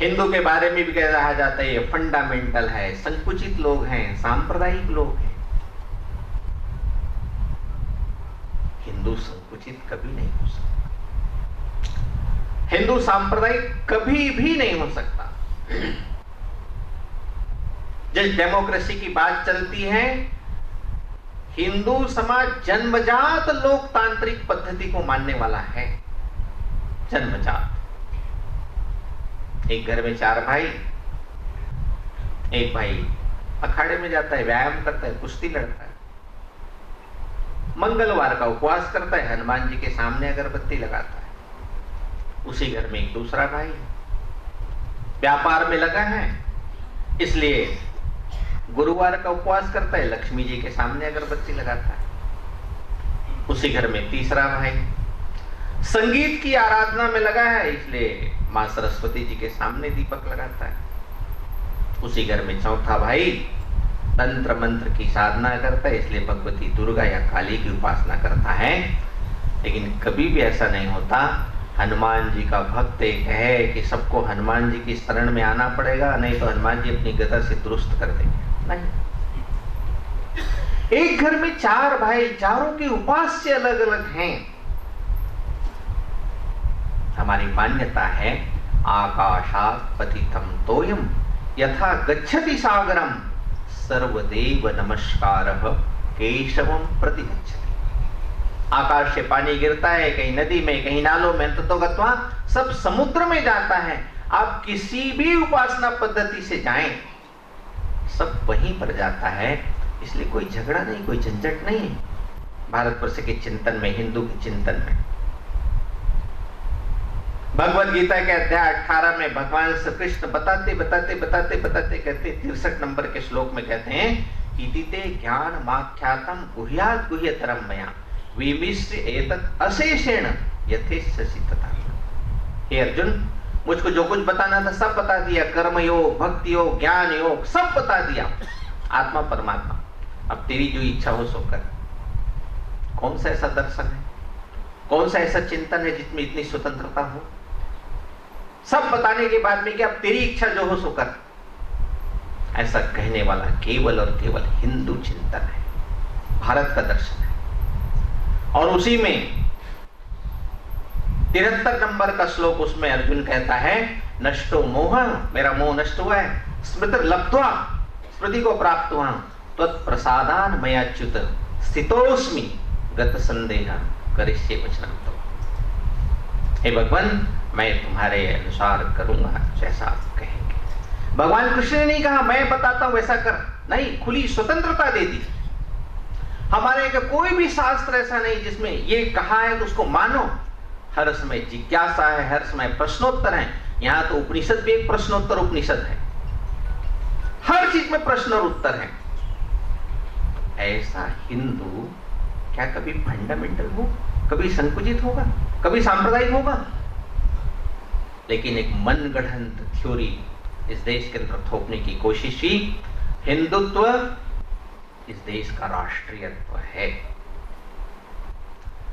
हिंदू के बारे में भी कहा जाता है ये फंडामेंटल है, संकुचित लोग हैं, सांप्रदायिक लोग हैं। हिंदू संकुचित कभी नहीं हो सकता, हिंदू सांप्रदायिक कभी भी नहीं हो सकता। जिस डेमोक्रेसी की बात चलती है, हिंदू समाज जन्मजात लोकतांत्रिक पद्धति को मानने वाला है। जन्मजात। एक घर में 4 भाई, एक भाई अखाड़े में जाता है, व्यायाम करता है, कुश्ती लड़ता है, मंगलवार का उपवास करता है, हनुमान जी के सामने अगरबत्ती लगाता है। उसी घर में एक दूसरा भाई व्यापार में लगा है, इसलिए गुरुवार का उपवास करता है, लक्ष्मी जी के सामने अगरबत्ती लगाता है। उसी घर में तीसरा भाई संगीत की आराधना में लगा है, इसलिए मां सरस्वती जी के सामने दीपक लगाता है। उसी घर में चौथा भाई तंत्र मंत्र की साधना करता है, इसलिए भगवती दुर्गा या काली की उपासना करता है। लेकिन कभी भी ऐसा नहीं होता हनुमान जी का भक्त एक है कि सबको हनुमान जी की शरण में आना पड़ेगा, नहीं तो हनुमान जी अपनी गदा से दुरुस्त कर देंगे। नहीं, एक घर में 4 भाई, चारों के उपास्य अलग अलग हैं। हमारी मान्यता है आकाशात् पतितम तोयम यथा गच्छति सागरम सर्वदेव नमस्कारः केशवम प्रति गच्छति। आकाश से पानी गिरता है, कहीं नदी में, कहीं नालों में, अंततो गत्वा सब समुद्र में जाता है। आप किसी भी उपासना पद्धति से जाएं, सब वहीं पर जाता है। इसलिए कोई झगड़ा नहीं, कोई झंझट नहीं है भारतवर्ष के चिंतन में, हिंदू के चिंतन में। भगवद गीता के अध्याय 18 में भगवान श्री कृष्ण बताते कहते 63 नंबर के श्लोक में कहते हैं इदिते ज्ञान माख्यातम गुह्यात् गुह्यतरम मया विमिश्र एतत् अशेषेण यथेच्छसि तथा। हे अर्जुन, मुझको जो कुछ बताना था सब बता दिया, कर्म योग, भक्ति योग, ज्ञान योग सब बता दिया। आत्मा परमात्मा, अब तेरी जो इच्छा हो सो कर। कौन सा ऐसा दर्शन है, कौन सा ऐसा चिंतन है जिसमें इतनी स्वतंत्रता हो? सब बताने के बाद में कि अब तेरी इच्छा जो हो सो कर, ऐसा कहने वाला केवल और केवल हिंदू चिंतन है, भारत का दर्शन है। और उसी में 73 नंबर का श्लोक, उसमें अर्जुन कहता है नष्टो मोह, मेरा मोह नष्ट हुआ है, स्मृति लब्ध्वा, स्मृति को प्राप्त हुआ, त्वत्प्रसादान मयाच्युत स्थितोस्मि गत संदेह करिष्ये वचनं तव। हे भगवान, मैं तुम्हारे अनुसार करूंगा जैसा आप कहेंगे। भगवान कृष्ण ने नहीं कहा मैं बताता हूं वैसा कर, नहीं, खुली स्वतंत्रता दे दी। हमारे कोई भी शास्त्र ऐसा नहीं जिसमें ये कहा है तो उसको मानो। हर समय जिज्ञासा है, हर समय प्रश्नोत्तर है। यहां तो उपनिषद भी एक प्रश्नोत्तर उपनिषद है, हर चीज में प्रश्न और उत्तर है। ऐसा हिंदू क्या कभी फंडामेंटल हो, कभी संकुचित होगा, कभी सांप्रदायिक होगा? लेकिन एक मनगढ़ंत थ्योरी इस देश के अंदर थोपने की कोशिश की। हिंदुत्व इस देश का राष्ट्रीयत्व है।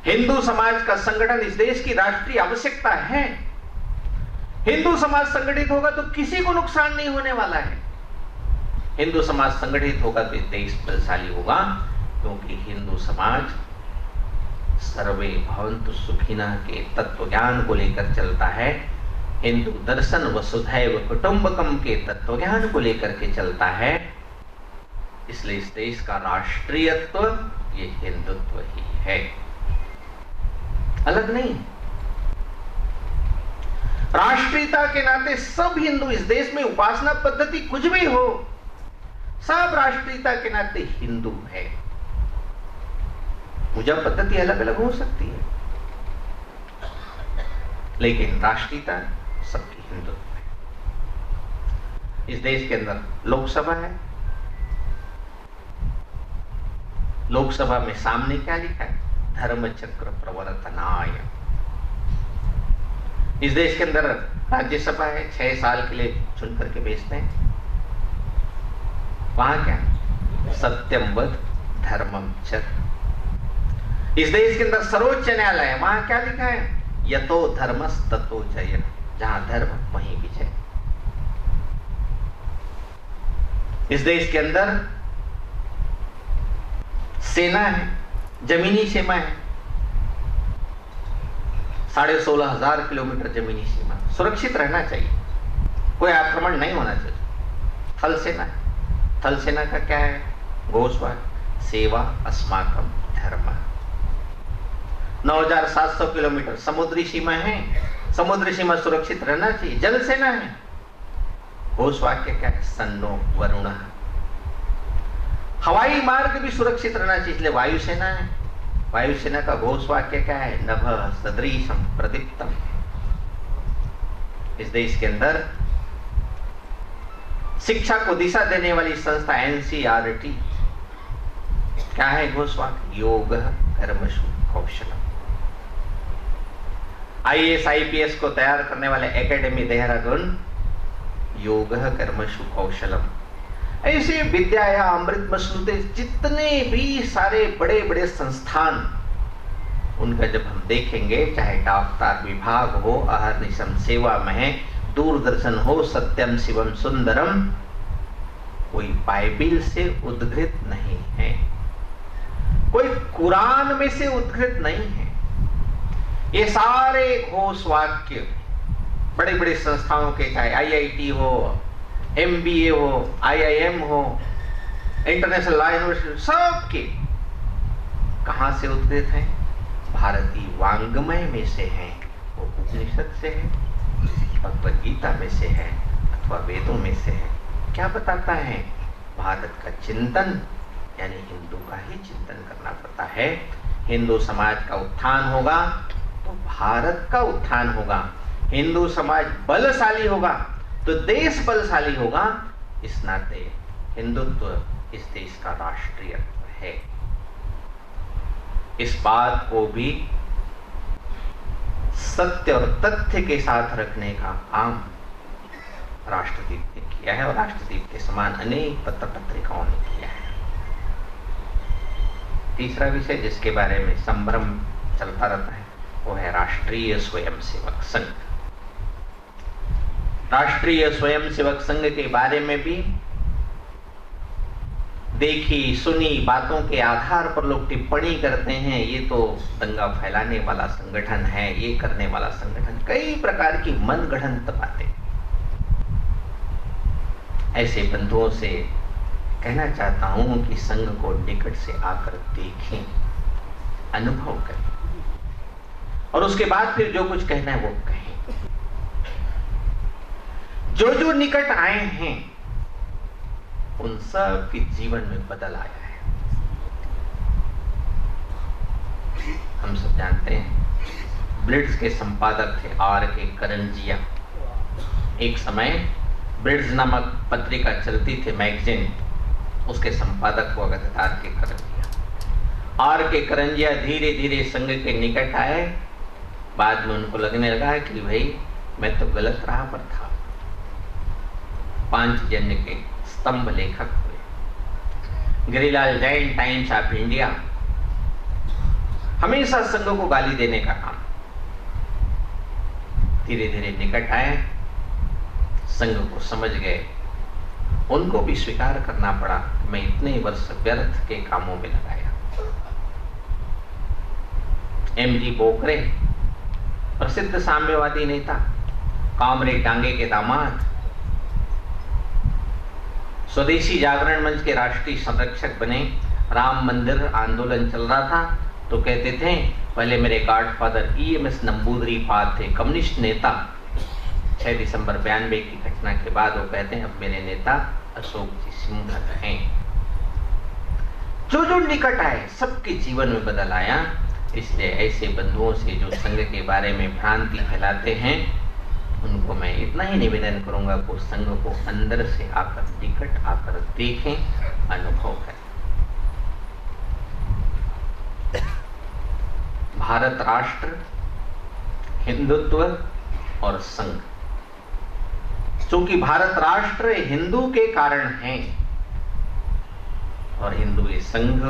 हिंदू समाज का संगठन इस देश की राष्ट्रीय आवश्यकता है। हिंदू समाज संगठित होगा तो किसी को नुकसान नहीं होने वाला है। हिंदू समाज संगठित होगा तो देश बलशाली होगा, क्योंकि हिंदू समाज सर्वे भवन्तु सुखिनः के तत्व ज्ञान को लेकर चलता है। हिंदू दर्शन वसुधैव कुटुंबकम के तत्व ज्ञान को लेकर के चलता है। इसलिए इस देश का राष्ट्रीयत्व ये हिंदुत्व ही है, अलग नहीं। राष्ट्रीयता के नाते सब हिंदू इस देश में, उपासना पद्धति कुछ भी हो, सब राष्ट्रीयता के नाते हिंदू है। पूजा पद्धति अलग अलग हो सकती है, लेकिन राष्ट्रीयता सबकी हिंदुत्व है। इस देश के अंदर लोकसभा है, लोकसभा में सामने क्या लिखा है? धर्मचक्र प्रवर्तनाय। इस देश के अंदर राज्यसभा है, 6 साल के लिए चुन करके भेजते हैं। वहां क्या? सत्यम वद धर्मम चर। इस देश के अंदर सर्वोच्च न्यायालय है, वहां क्या लिखा है? यतो धर्मस् ततो जय। जहां धर्म वहीं विजय। इस देश के अंदर सेना है, जमीनी सीमा है, 16,500 किलोमीटर जमीनी सीमा, सुरक्षित रहना चाहिए, कोई आक्रमण नहीं होना चाहिए। थल सेना है, थल सेना का क्या है? घोषवाक्य सेवा अस्माकं धर्म। 9,700 किलोमीटर समुद्री सीमा है, समुद्री सीमा सुरक्षित रहना चाहिए। जल सेना है, घोषवाक्य क्या है? सन्नो वरुणः। हवाई मार्ग भी सुरक्षित रहना चाहिए, इसलिए वायुसेना है। वायुसेना का घोषवाक्य क्या है? नभः सदृशं प्रदीप्तम। इस देश के अंदर शिक्षा को दिशा देने वाली संस्था NCERT क्या है? घोषवाक्य योगः कर्मसु कौशलम। IAS IPS को तैयार करने वाले एकेडमी देहरादून योगः कर्मसु कौशलम। ऐसे विद्या या अमृत मश्नुते जितने भी सारे बड़े बड़े संस्थान उनका जब हम देखेंगे, चाहे डाकतार विभाग हो, अहर्निशम सेवा में, दूरदर्शन हो, सत्यम शिवम सुंदरम, कोई बाइबिल से उद्धृत नहीं है, कोई कुरान में से उद्धृत नहीं है। ये सारे घोष वाक्य बड़े बड़े संस्थाओं के, चाहे IIT हो, MBA हो, IIM हो, इंटरनेशनल लॉ यूनिवर्सिटी, सबके कहां से उद्धृत हैं? भारतीय वांग्मय में से हैं, वो उपनिषद से है, भगवद गीता में से है, अथवा वेदों में से है। क्या बताता है? भारत का चिंतन, यानी हिंदू का ही चिंतन करना पड़ता है। हिंदू समाज का उत्थान होगा तो भारत का उत्थान होगा। हिंदू समाज बलशाली होगा तो देश बलशाली होगा। इस नाते हिंदुत्व इस देश का राष्ट्रीयत्व है। इस बात को भी सत्य और तथ्य के साथ रखने का काम राष्ट्रदीप ने किया है, और राष्ट्रदीप के समान अनेक पत्र पत्रिकाओं ने किया है। तीसरा विषय जिसके बारे में संभ्रम चलता रहता है वो है राष्ट्रीय स्वयंसेवक संघ। राष्ट्रीय स्वयंसेवक संघ के बारे में भी देखी सुनी बातों के आधार पर लोग टिप्पणी करते हैं, ये तो दंगा फैलाने वाला संगठन है, ये करने वाला संगठन, कई प्रकार की मनगढ़ंत बातें। ऐसे बंधुओं से कहना चाहता हूं कि संघ को निकट से आकर देखें, अनुभव करें, और उसके बाद फिर जो कुछ कहना है वो कहें। जो जो निकट आए हैं उन सब के जीवन में बदल आया है। हम सब जानते हैं ब्लिट्ज के संपादक थे R.K. करंजिया। एक समय ब्लिट्ज नामक पत्रिका चलती थी, मैगजीन, उसके संपादक हुआ करते थे R.K. करंजिया। R.K. करंजिया धीरे धीरे संघ के निकट आए। बाद में उनको लगने लगा कि भाई मैं तो गलत राह पर था। पांचजन्य के स्तंभ लेखक हुए। Girilal Jain times of India, हमेशा संघ को गाली देने का काम। धीरे धीरे निकट आए, संघ को समझ गए, उनको भी स्वीकार करना पड़ा। मैं इतने वर्ष व्यर्थ के कामों में लगाया। M.G. बोकरे, प्रसिद्ध साम्यवादी नेता, कामरेड डांगे के दामाद, स्वदेशी जागरण मंच के राष्ट्रीय संरक्षक बने। राम मंदिर आंदोलन चल रहा था तो कहते थे, पहले मेरे गॉडफादर E.M.S. नंबूदरीपाद थे, कम्युनिस्ट नेता। 6 दिसंबर 92 की घटना के बाद वो कहते हैं अब मेरे नेता अशोक जी सिंघल हैं। जो जो निकट आए सबके जीवन में बदल आया। इसलिए ऐसे बंधुओं से जो संघ के बारे में भ्रांति फैलाते हैं उनको मैं इतना ही निवेदन करूंगा कि संघ को अंदर से आकर, निकट आकर देखें, अनुभव करें। भारत राष्ट्र, हिंदुत्व और संघ। चूंकि भारत राष्ट्र हिंदू के कारण है और हिंदू ये संघ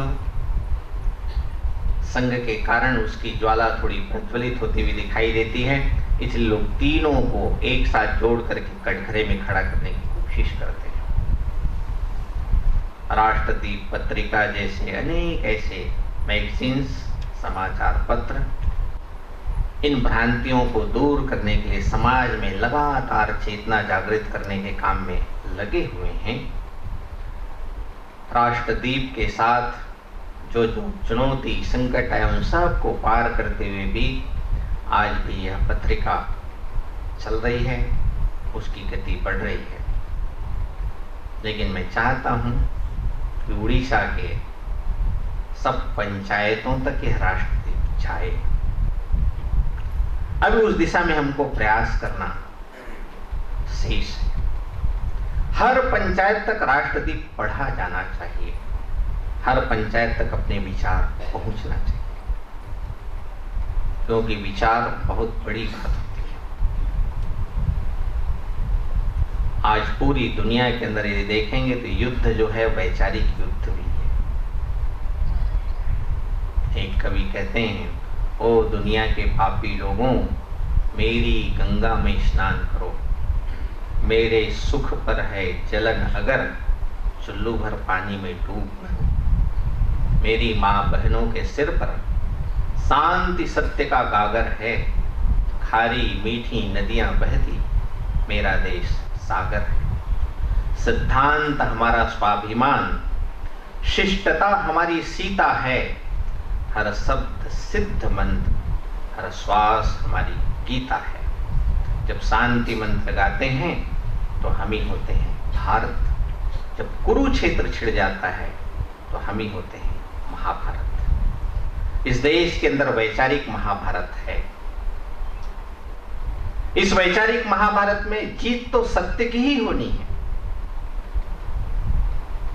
के कारण उसकी ज्वाला थोड़ी प्रज्वलित होती हुई दिखाई देती है, इसलिए लोग तीनों को एक साथ जोड़ करके कटघरे में खड़ा करने की कोशिश करते हैं। राष्ट्रदीप पत्रिका जैसे अनेक ऐसे मैगजीन्स, समाचार पत्र इन भ्रांतियों को दूर करने के लिए समाज में लगातार चेतना जागृत करने के काम में लगे हुए हैं। राष्ट्रदीप के साथ जो जो चुनौती संकट है उन सब को पार करते हुए भी आज भी यह पत्रिका चल रही है, उसकी गति बढ़ रही है। लेकिन मैं चाहता हूं कि उड़ीसा के सब पंचायतों तक यह राष्ट्रदीप जाए। अभी उस दिशा में हमको प्रयास करना शेष है। हर पंचायत तक राष्ट्रदीप पढ़ा जाना चाहिए, हर पंचायत तक अपने विचार पहुंचना चाहिए, क्योंकि विचार बहुत बड़ी बात होती है। आज पूरी दुनिया के अंदर यदि देखेंगे तो युद्ध जो है वैचारिक युद्ध भी है। एक कवि कहते हैं, ओ दुनिया के पापी लोगों, मेरी गंगा में स्नान करो। मेरे सुख पर है जलन अगर, चुल्लू भर पानी में डूब मरो। मेरी माँ बहनों के सिर पर शांति सत्य का गागर है। खारी मीठी नदियां बहती, मेरा देश सागर है। सिद्धांत हमारा स्वाभिमान, शिष्टता हमारी सीता है। हर शब्द सिद्ध मंत्र, हर श्वास हमारी गीता है। जब शांति मंत्र गाते हैं तो हम ही होते हैं भारत। जब कुरुक्षेत्र छिड़ जाता है तो हम ही होते हैं महाभारत। इस देश के अंदर वैचारिक महाभारत है। इस वैचारिक महाभारत में जीत तो सत्य की ही होनी है,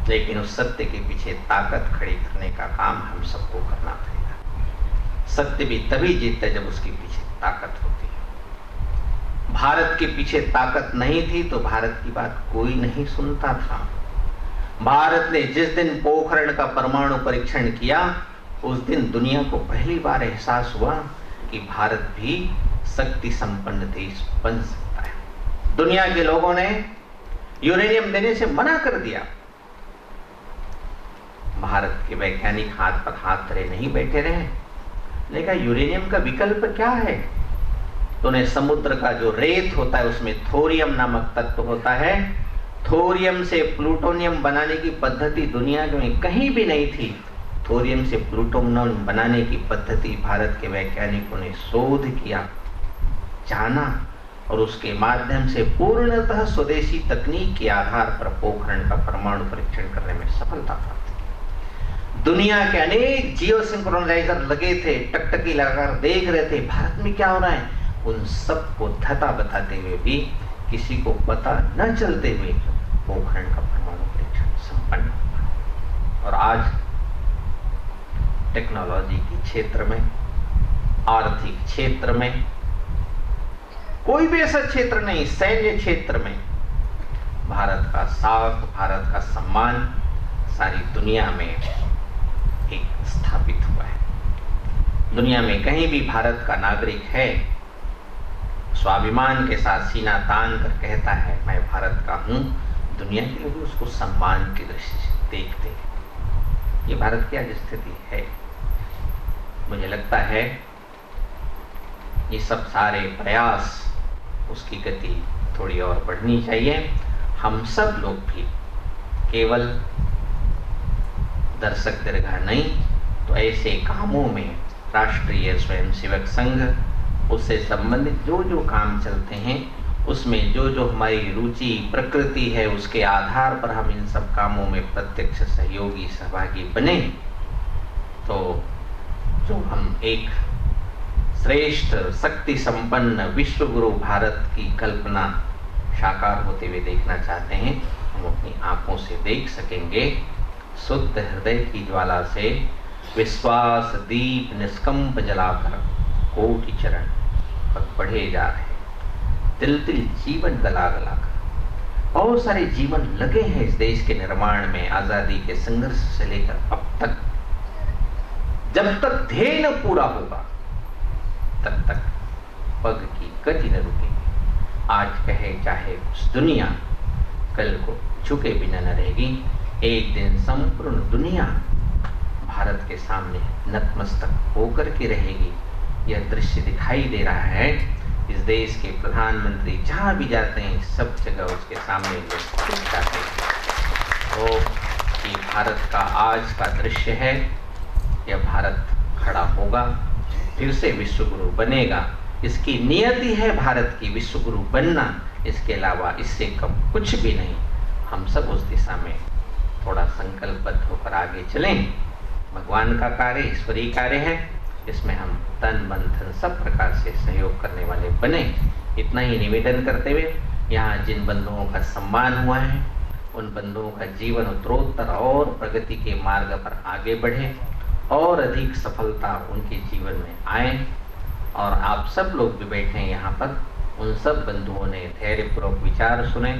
लेकिन उस सत्य के पीछे ताकत खड़ी करने का काम हम सबको करना पड़ेगा। सत्य भी तभी जीतता है जब उसके पीछे ताकत होती है। भारत के पीछे ताकत नहीं थी तो भारत की बात कोई नहीं सुनता था। भारत ने जिस दिन पोखरण का परमाणु परीक्षण किया, उस दिन दुनिया को पहली बार एहसास हुआ कि भारत भी शक्ति संपन्न देश बन सकता है। दुनिया के लोगों ने यूरेनियम देने से मना कर दिया। भारत के वैज्ञानिक हाथ पर हाथ धरे नहीं बैठे रहे, लेकिन यूरेनियम का विकल्प क्या है? तो उन्हें समुद्र का जो रेत होता है उसमें थोरियम नामक तत्व होता है। थोरियम से प्लूटोनियम बनाने की पद्धति दुनिया में कहीं भी नहीं थी। थोरियम से प्लूटोनियम बनाने की पद्धति भारत के वैज्ञानिकों ने शोध किया, जाना, और उसके माध्यम से पूर्णतः स्वदेशी तकनीक के आधार पर पोखरण का परमाणु परीक्षण करने में सफलता प्राप्त की। दुनिया के अनेक जियो सिंक्रोनाइजर लगे थे, टकटकी लगाकर देख रहे थे भारत में क्या हो रहा है। उन सबको धता बताते हुए भी किसी को पता न चलते हुए पोखरण का परमाणु परीक्षण संपन्न हुआ। और आज टेक्नोलॉजी के क्षेत्र में, आर्थिक क्षेत्र में, कोई भी ऐसा क्षेत्र नहीं, सैन्य क्षेत्र में भारत का साख, भारत का सम्मान सारी दुनिया में एक स्थापित हुआ है। दुनिया में कहीं भी भारत का नागरिक है, स्वाभिमान के साथ सीना तान कर कहता है मैं भारत का हूं, दुनिया के लोग उसको सम्मान की दृष्टि से देखते हैं। ये भारत की आज स्थिति है। मुझे लगता है ये सब सारे प्रयास, उसकी गति थोड़ी और बढ़नी चाहिए। हम सब लोग भी केवल दर्शक दीर्घा नहीं तो ऐसे कामों में राष्ट्रीय स्वयंसेवक संघ, उससे संबंधित जो जो काम चलते हैं उसमें जो जो हमारी रुचि प्रकृति है उसके आधार पर हम इन सब कामों में प्रत्यक्ष सहयोगी सहभागी बने तो जो हम एक श्रेष्ठ शक्ति संपन्न विश्व गुरु भारत की कल्पना साकार होते हुए देखना चाहते हैं, हम अपनी आंखों से देख सकेंगे। शुद्ध हृदय की ज्वाला से विश्वास दीप निष्कंप जलाकर कोटि चरण पर बढ़े जा रहे, तिल तिल जीवन गला गला कर। बहुत सारे जीवन लगे हैं इस देश के निर्माण में, आजादी के संघर्ष से लेकर अब तक। जब तक ध्येय न पूरा होगा तब तक पग की गति न रुकेगी। आज कहे चाहे कुछ दुनिया, कल को झुके बिना न रहेगी। एक दिन संपूर्ण दुनिया भारत के सामने नतमस्तक होकर के रहेगी। यह दृश्य दिखाई दे रहा है। इस देश के प्रधानमंत्री जहां भी जाते हैं सब जगह उसके सामने लोग झुक जाते हैं। तो ये भारत का आज का दृश्य है। यह भारत खड़ा होगा, फिर से विश्व गुरु बनेगा। इसकी नियति है भारत की विश्व गुरु बनना, इसके अलावा इससे कम कुछ भी नहीं। हम सब उस दिशा में थोड़ा संकल्पबद्ध होकर आगे चलें। भगवान का कार्य ईश्वरीय कार्य है, इसमें हम तन मन धन सब प्रकार से सहयोग करने वाले बने। इतना ही निवेदन करते हुए यहाँ जिन बंधुओं का सम्मान हुआ है उन बंधुओं का जीवन उत्तरोत्तर और प्रगति के मार्ग पर आगे बढ़े और अधिक सफलता उनके जीवन में आए। और आप सब लोग जो बैठे हैं यहाँ पर, उन सब बंधुओं ने धैर्यपूर्वक विचार सुने।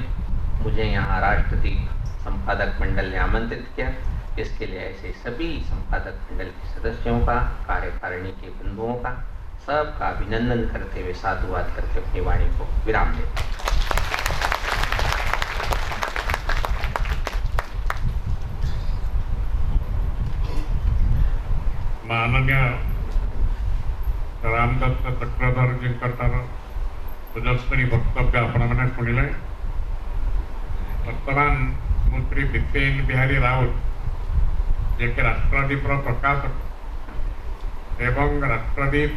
मुझे यहाँ राष्ट्रदीप संपादक मंडल ने आमंत्रित किया। इसके लिए ऐसे सभी संपादक मंडल के सदस्यों का, कार्यकारिणी के बंधुओं का, सबका अभिनंदन करते हुए साधुवाद करके अपनी वाणी को विराम देते हैं। माननीय रामदत्त चक्रधर जी ओजस्वी वक्तव्य आपण मैंने शुणिले। वर्तमान मंत्री बिपिन बिहारी राउत जे कि राष्ट्रदीप प्रकाशक एवं राष्ट्रदीप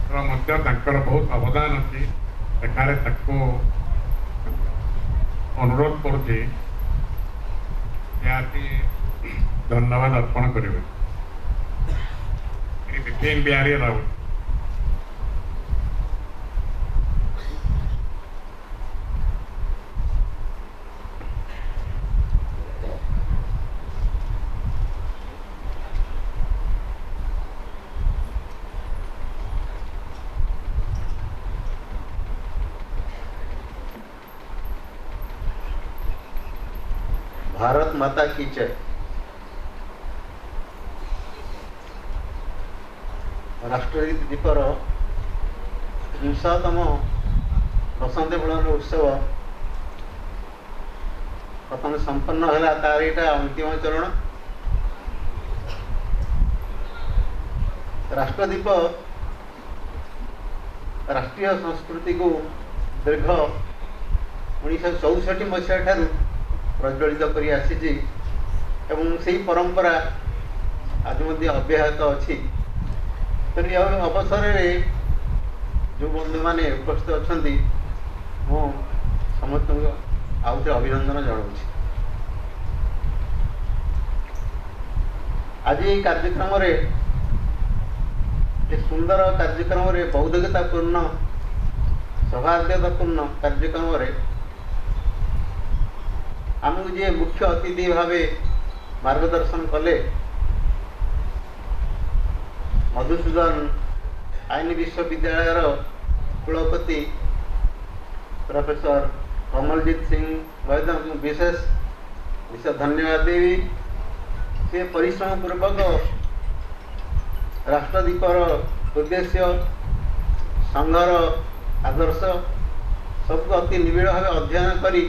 बहुत अवदान अच्छी एठारे अनुरोध करुच्ची धन्यवाद अर्पण करेंगे। बिपिन बिहारी राउत भारत माता की जय। राष्ट्रदीपर 300तम बसंत मिलन उत्सव प्रथम संपन्न है तार यहाँ अंतिम चरण। राष्ट्रदीप राष्ट्रीय संस्कृति को दीर्घ 1964 मसीहा ठारू प्रज्वलित कर आसी एवं से परंपरा आज अब्याहत अच्छी। तेणु अवसर में जो बंधु मैंने उपस्थित अच्छा मु समस्त आउ थे अभिनंदन जनाऊँ। आज ये कार्यक्रम सुंदर कार्यक्रम बौद्धिकतापूर्ण सौहार्दतापूर्ण कार्यक्रम आमको जे मुख्य अतिथि भाव मार्गदर्शन कले मधुसूदन आईन विश्वविद्यालय कुलपति प्रोफेसर कमलजीत सिंह वैद्य विशेष धन्यवाद देवी। से परिश्रम पूर्वक राष्ट्रदीपर उद्देश्य संघर आदर्श सबको अति निबिड़ भाव अध्ययन करी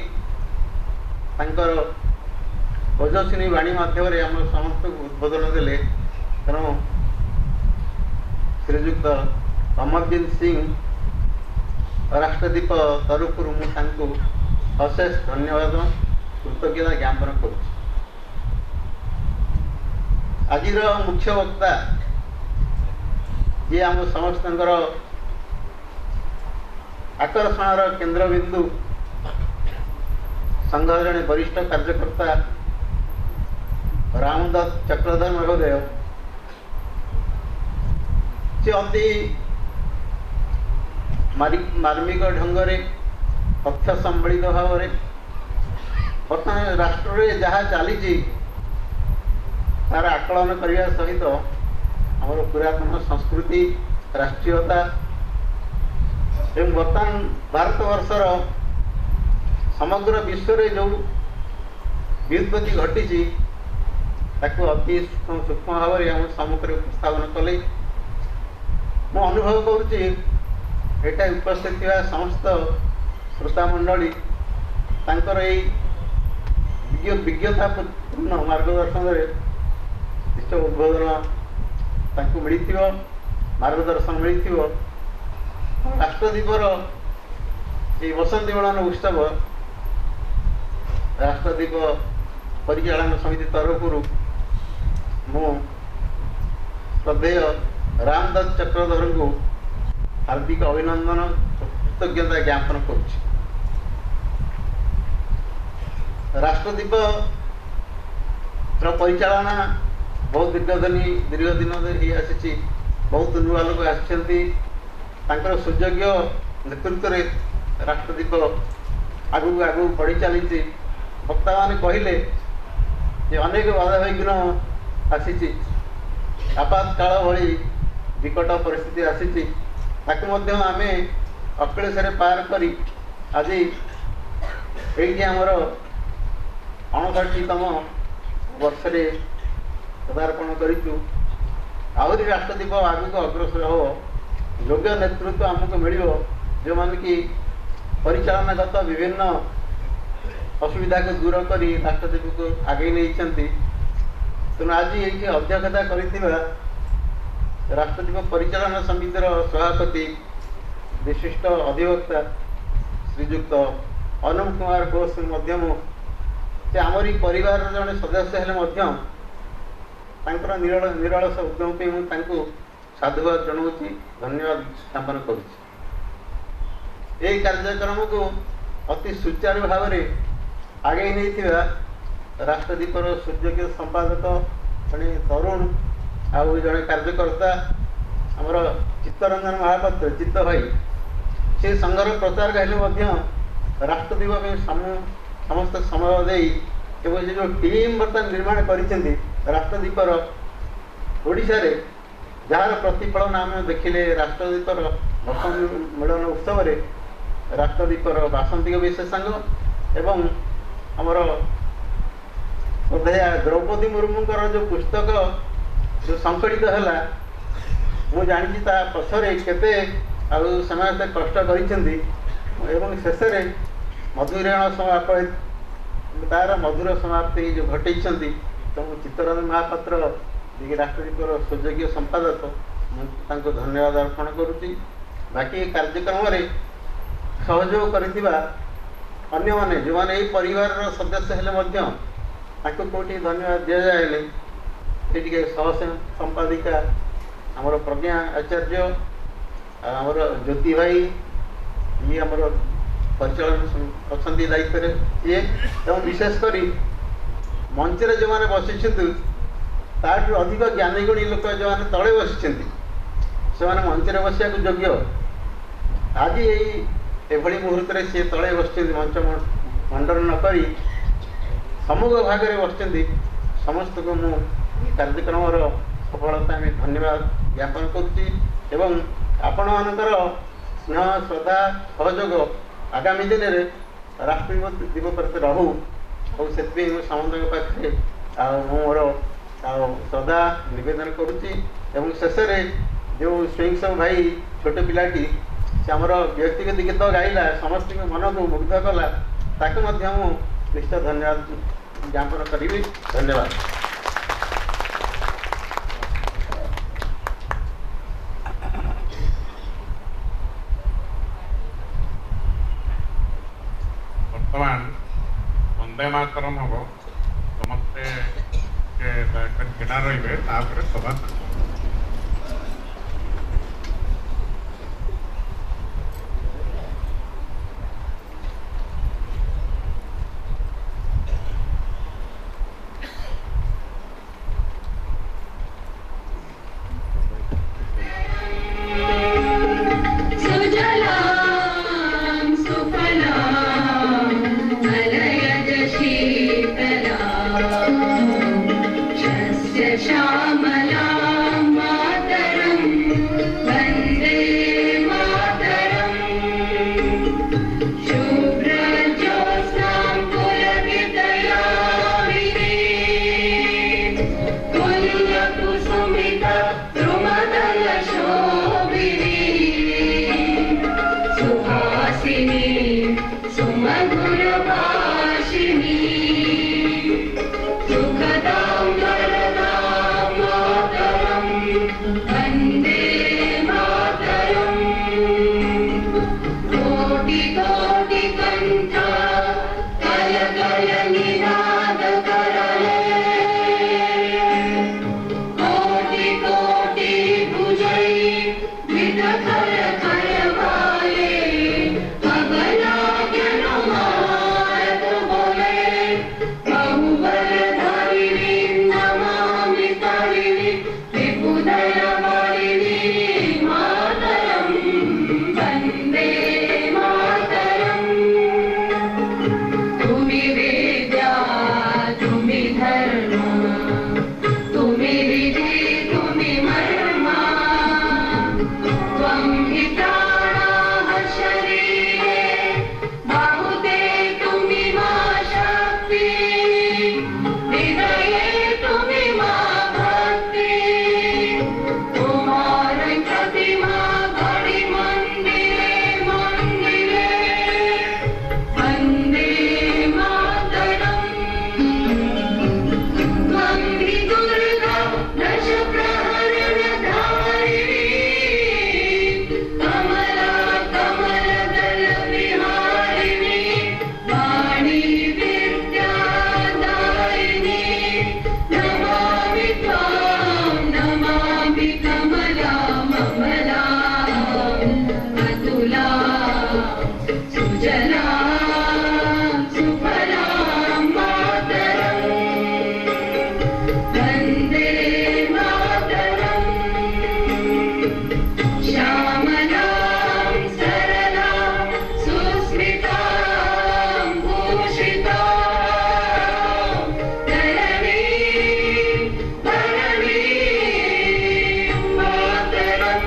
ओजस्विनी वाणी माध्यम आम समस्त उद्बोधन देले। तेणु श्रीजुक्त कमलजीत सिंह राष्ट्रदीप तरफ मुझे अशेष धन्यवाद कृतज्ञता ज्ञापन करुँ। आज मुख्य वक्ता जी आम समस्त आकर्षण केन्द्रबिंदु संघ जड़े वरिष्ठ कार्यकर्ता रामदत्त चक्रधर महोदय से अति मार्मिक ढंग से तथ्य सम्मिलित भाव में बर्तमान राष्ट्र में जहाँ चली तार आकलन करने सहित आम पुरातन संस्कृति राष्ट्रीयता एवं बर्तमान भारतवर्षर समग्र विश्व में जो व्युत्पत्ति घटी अति सूक्ष्म भाव में आम सम्मुख उपस्थापन कले। मु अनुभव करुच्ची उपस्थित थी समस्त श्रोता मंडली विज्ञतापूर्ण मार्गदर्शन निश्चय उद्बोधन मिली मार्गदर्शन मिली। राष्ट्रदीपर ये बसंत मिलन उत्सव राष्ट्रदीप परिचालन समिति तरफ मु श्रद्धेय रामदत्त चक्रधर को हार्दिक अभिनंदन कृतज्ञता ज्ञापन करुच्ची। राष्ट्रदीप परिचालना बहुत दीर्घ दिन आसी बहुत नुआ लोक आसर सुयोग्य नेतृत्व में राष्ट्रदीप आगू आगू बढ़ी चली। वक्ता मैंने कहले अनेक बाधा विघ्न आसी आपातकाल भली विकट परिस्थिति आसी आम अक्लेश पार करी आज ये आमर 59तम वर्षे पदार्पण करूँ आहरी राष्ट्रदीप आगक अग्रसर हो योग्य नेतृत्व आमको मिल जो मान कि परिचालनागत विभिन्न असुविधा को दूर कर राष्ट्रदीप को आगे नहीं तेणु आज ये अध्यक्षता कर राष्ट्रदीप परिचालना समितिर सभापति विशिष्ट अधिवक्ता श्रीजुक्त अनुप कुमार घोष से आमरी परिवार जड़े सदस्य हेले निरलस उद्यम पे मुझे साधुवाद जनाऊँगी धन्यवाद ज्ञापन करुँच कार्यक्रम को अति सुचारू भाव में आगे नहीं राष्ट्रदीपर सूर्योग्य संपादक जड़े तरुण आउ जड़े कार्यकर्ता आमर चित्तरंजन महापात्र चित्त भाई से संघर प्रचार हेले राष्ट्रदीप समस्त समय दे जो टीम बर्तमान निर्माण कर राष्ट्रदीपर ओडिशा रे जार प्रतिफलन आम देखिले राष्ट्रदीपर वर्ष मिलन उत्सव रे राष्ट्रदीपर बासंतिक विशेषांग एवं आमर श्रद्धेया द्रौपदी मुर्मूंकर जो पुस्तक जो संकलित है मुझे जानी पछरे केते से कष्ट कर शेष मधुरायण समाप्त तार मधुर समाप्ति जो घटे तो चित्तरंजन महापात्र जी राष्ट्रदीपर सुयोग्य संपादक मुझे धन्यवाद अर्पण करुच्ची बाकी कार्यक्रम में सहयोग कर अन्य माने जो मैंने परिवार सदस्य हेले कौटी धन्यवाद दि जाए ये सह संपादिका आमर प्रज्ञा आचार्य आमर ज्योति भाई ये आमर परिचालन अच्छा दायित्व ये विशेषकर मंचर जो मैंने बसी ताठू अधिक ज्ञानी गुणी लोक जो मैंने तले बसी से मंचर बसिया योग्य आज ये मुहूर्त में सी तले बस मंच मंडन नक समूह भाग में बस समस्त को मु कार्यक्रम सफलता में धन्यवाद ज्ञापन करुँच आपण मानकर स्नेह श्रद्धा सहयोग आगामी दिन में राष्ट्रदीप प्रति रहू और से समस्त पाखे मोर श्रद्धा नवेदन करुँच शेष जो स्विंग सब भाई छोटे पिलाटी से आमर व्यक्तिगत गीत गाइला समस्त मन को मुग्ध कला ताकि निश्चित धन्यवाद ज्ञापन करी धन्यवाद। बर्तमान वंदे मातरम हम समस्ते ठेड़ा रे सभा तुम्हें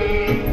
रे